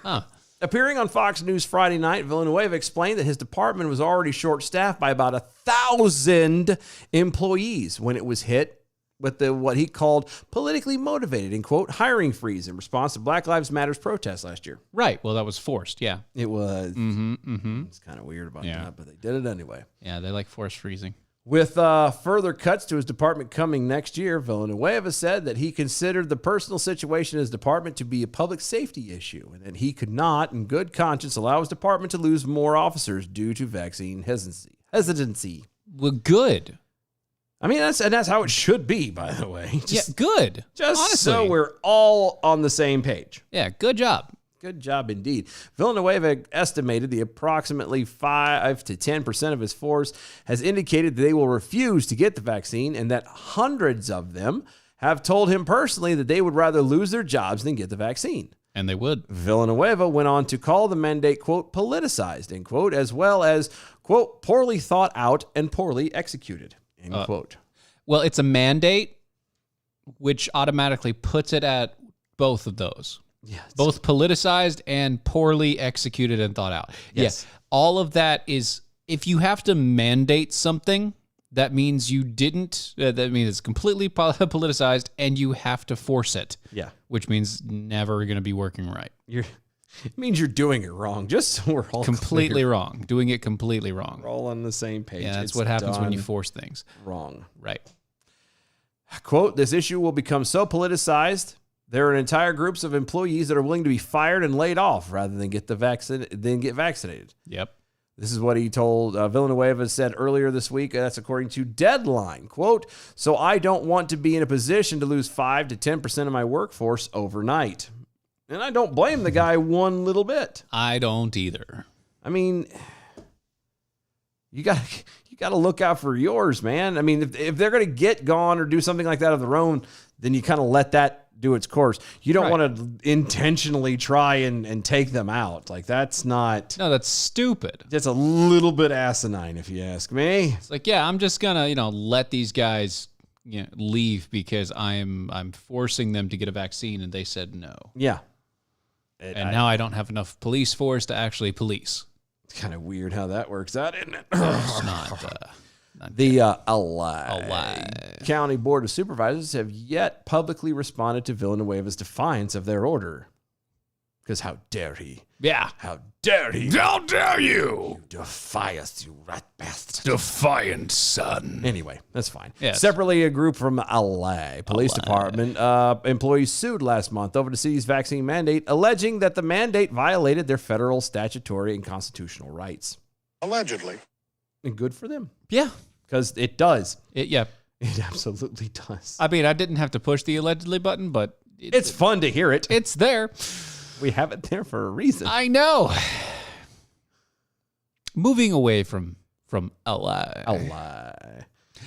Huh. Appearing on Fox News Friday night, Villanueva explained that his department was already short-staffed by about 1,000 employees when it was hit with what he called politically motivated, in quote, hiring freeze in response to Black Lives Matter's protests last year. Right. Well, that was forced. Yeah. It was. Mm-hmm. It's kind of weird about Yeah. that, but they did it anyway. Yeah, they like forced freezing. With further cuts to his department coming next year, Villanueva said that he considered the personal situation in his department to be a public safety issue and that he could not, in good conscience, allow his department to lose more officers due to vaccine hesitancy. Well, good. I mean, that's how it should be, by the way. Yeah, good. Just Honestly. so we're all on the same page. Yeah, good job. Good job indeed. Villanueva estimated the approximately 5 to 10% of his force has indicated that they will refuse to get the vaccine and that hundreds of them have told him personally that they would rather lose their jobs than get the vaccine. And they would. Villanueva went on to call the mandate, quote, politicized, end quote, as well as, quote, poorly thought out and poorly executed, end quote. Well, it's a mandate, which automatically puts it at both of those. Yes. Both politicized and poorly executed and thought out. Yes. Yeah, all of that is, if you have to mandate something, that means you didn't, that means it's completely politicized and you have to force it. Yeah. Which means never going to be working right. It means you're doing it wrong, just so we're all Completely clear. wrong. Doing it completely wrong. We're all on the same page. Yeah, that's It's what happens when you done force things. wrong. Right. Quote, this issue will become so politicized, there are entire groups of employees that are willing to be fired and laid off rather than get vaccinated. Yep. This is what he told Villanueva said earlier this week. That's according to Deadline. Quote, so I don't want to be in a position to lose 5 to 10% of my workforce overnight. And I don't blame the guy one little bit. I don't either. I mean, you got to look out for yours, man. I mean, if they're going to get gone or do something like that of their own, then you kind of let that do its course. You don't want to intentionally try and take them out. Like, that's not... No, that's stupid. Just a little bit asinine, if you ask me. It's like, yeah, I'm just going to, let these guys leave because I'm forcing them to get a vaccine and they said no. Yeah. And now I don't have enough police force to actually police. It's kind of weird how that works out, isn't it? It's not The Ally County Board of Supervisors have yet publicly responded to Villanueva's defiance of their order. Because how dare he? Yeah. How dare he? How dare you? You defy us, you rat bastard. Defiant son. Anyway, that's fine. Yes. Separately, a group from Ally Police Department employees sued last month over the city's vaccine mandate, alleging that the mandate violated their federal statutory and constitutional rights. Allegedly. And good for them. Yeah. Because it does. Yeah. It absolutely does. I mean, I didn't have to push the allegedly button, but It's fun to hear it. it's there. We have it there for a reason. I know. Moving away from Ally. Ally.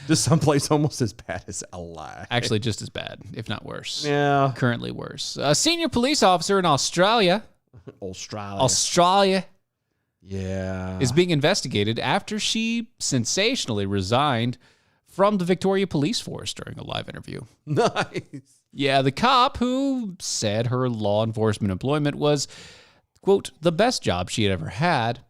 Just someplace almost as bad as Ally. Actually, just as bad, if not worse. Yeah. Currently worse. A senior police officer in Australia Yeah. is being investigated after she sensationally resigned from the Victoria Police Force during a live interview. Nice. Yeah, the cop who said her law enforcement employment was, quote, the best job she had ever had,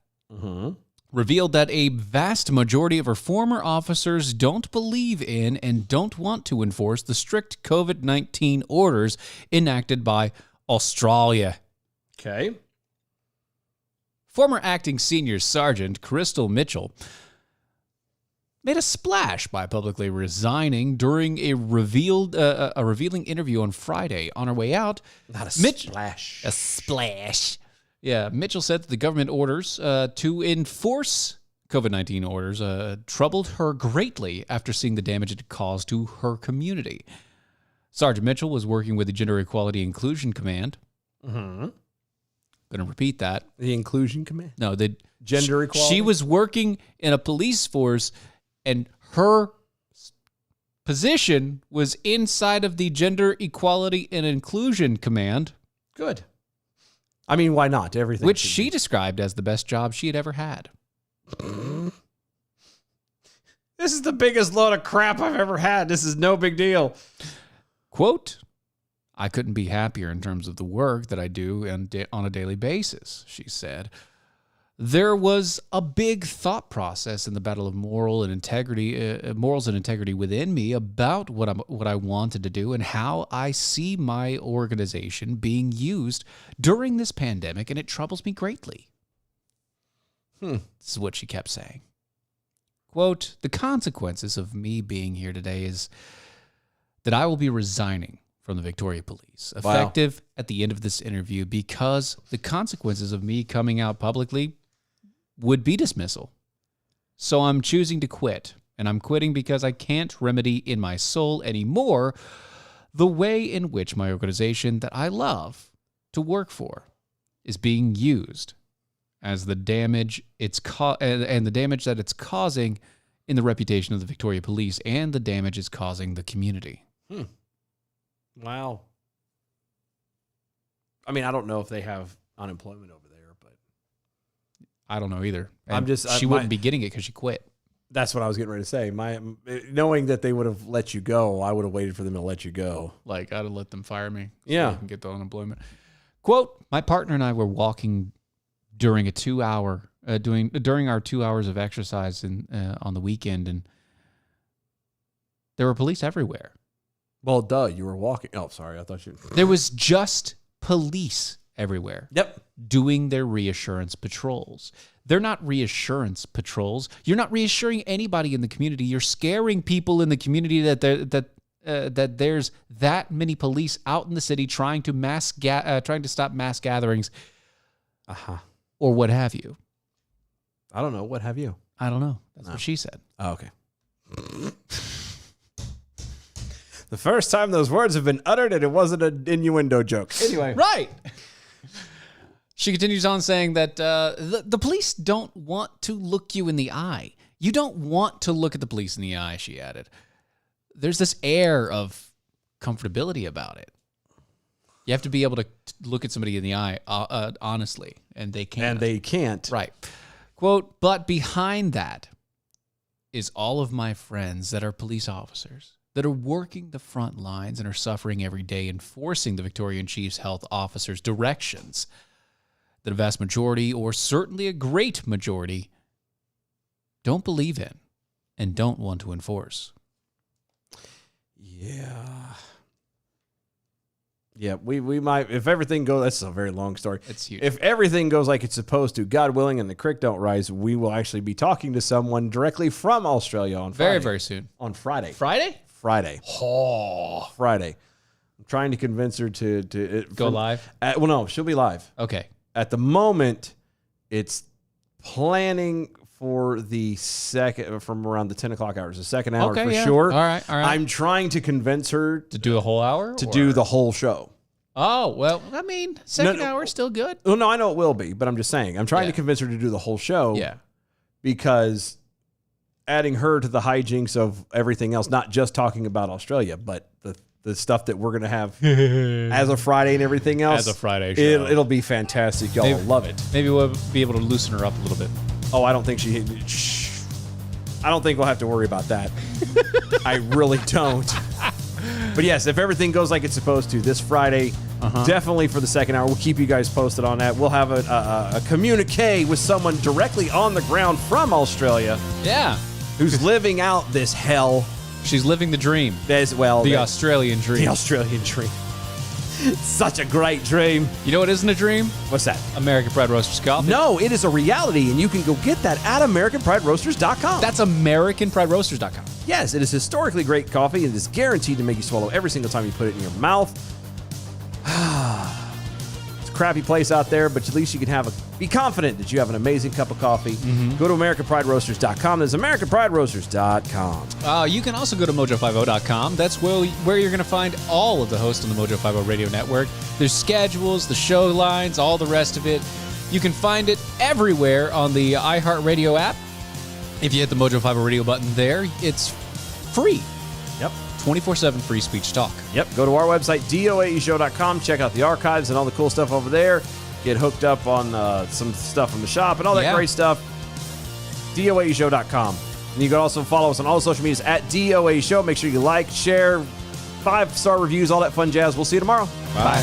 revealed that a vast majority of her former officers don't believe in and don't want to enforce the strict COVID-19 orders enacted by Australia. Okay. Former acting senior sergeant Crystal Mitchell made a splash by publicly resigning during a revealing interview on Friday. On her way out, Not a splash. a splash. Yeah, Mitchell said that the government orders to enforce COVID-19 orders troubled her greatly after seeing the damage it caused to her community. Sergeant Mitchell was working with the Gender Equality Inclusion Command. Mm-hmm. Going to repeat that. The Inclusion Command? No, the Gender Equality? She was working in a police force, and her position was inside of the Gender Equality and Inclusion Command. Good. I mean, why not? Everything. Which she described as the best job she had ever had. This is the biggest load of crap I've ever had. This is no big deal. Quote, I couldn't be happier in terms of the work that I do on a daily basis, she said. There was a big thought process in the battle of morals and integrity within me about what I wanted to do and how I see my organization being used during this pandemic, and it troubles me greatly. This is what she kept saying. Quote, the consequences of me being here today is that I will be resigning from the Victoria Police, effective at the end of this interview, because the consequences of me coming out publicly would be dismissal. So I'm choosing to quit, and I'm quitting because I can't remedy in my soul anymore the way in which my organization that I love to work for is being used as the damage and the damage that it's causing in the reputation of the Victoria Police and the damage it's causing the community. Wow. I mean, I don't know if they have unemployment over there, but I don't know either. I'm just she wouldn't be getting it because she quit. That's what I was getting ready to say. Knowing that they would have let you go, I would have waited for them to let you go. Like, I'd have let them fire me. So Yeah. I can get the unemployment. Quote, my partner and I were walking during during our 2 hours of exercise on the weekend, and there were police everywhere. Well, duh, you were walking. Oh, sorry. I thought you. There was just police everywhere. Yep. Doing their reassurance patrols. They're not reassurance patrols. You're not reassuring anybody in the community. You're scaring people in the community that there's that many police out in the city trying to stop mass gatherings, or what have you. I don't know. What have you? I don't know. That's what she said. Oh, okay. The first time those words have been uttered, and it wasn't an innuendo joke. Anyway. Right. She continues on saying that the police don't want to look you in the eye. You don't want to look at the police in the eye, she added. There's this air of comfortability about it. You have to be able to look at somebody in the eye honestly, and they can't. And they can't. Right. Quote, but behind that is all of my friends that are police officers that are working the front lines and are suffering every day, enforcing the Victorian Chief's health officers' directions that a vast majority, or certainly a great majority, don't believe in and don't want to enforce. Yeah, we might, if everything goes, that's a very long story. It's huge. If everything goes like it's supposed to, God willing, and the creek don't rise, we will actually be talking to someone directly from Australia on Friday. Very, very soon. On Friday. Friday? Friday. Oh. Friday. I'm trying to convince her to Go live? Well, no, she'll be live. Okay. At the moment, it's planning for the second, from around the 10 o'clock hours, the second hour for sure. All right. I'm trying to convince her To do a whole hour? to do the whole show. Oh, well, I mean, second hour is still good. Well, no, I know it will be, but I'm just saying. I'm trying to convince her to do the whole show. Yeah. Because adding her to the hijinks of everything else, not just talking about Australia, but the stuff that we're going to have as a Friday and everything else. As a Friday show. It'll be fantastic. Y'all will love it. Maybe we'll be able to loosen her up a little bit. Oh, I don't think I don't think we'll have to worry about that. I really don't. But yes, if everything goes like it's supposed to this Friday, definitely for the second hour, we'll keep you guys posted on that. We'll have a communique with someone directly on the ground from Australia. Yeah. Who's living out this hell. She's living the dream. As well. The Australian dream. The Australian dream. Such a great dream. You know what isn't a dream? What's that? American Pride Roasters coffee. No, it is a reality, and you can go get that at AmericanPrideRoasters.com. That's AmericanPrideRoasters.com. Yes, it is historically great coffee. It is guaranteed to make you swallow every single time you put it in your mouth. It's a crappy place out there, but at least you can be confident that you have an amazing cup of coffee. Go to AmericanPrideRoasters.com. That's AmericanPrideRoasters.com. You can also go to Mojo50.com. That's where you're going to find all of the hosts on the Mojo50 Radio Network. There's schedules, the show lines, all the rest of it. You can find it everywhere on the iHeartRadio app. If you hit the Mojo50 Radio button there, it's free. Yep. 24/7 free speech talk. Yep. Go to our website, doaeshow.com. Check out the archives and all the cool stuff over there. Get hooked up on some stuff from the shop and all that great stuff. doaeshow.com. And you can also follow us on all social medias at DOA Show. Make sure you like, share, 5-star reviews, all that fun jazz. We'll see you tomorrow. Bye.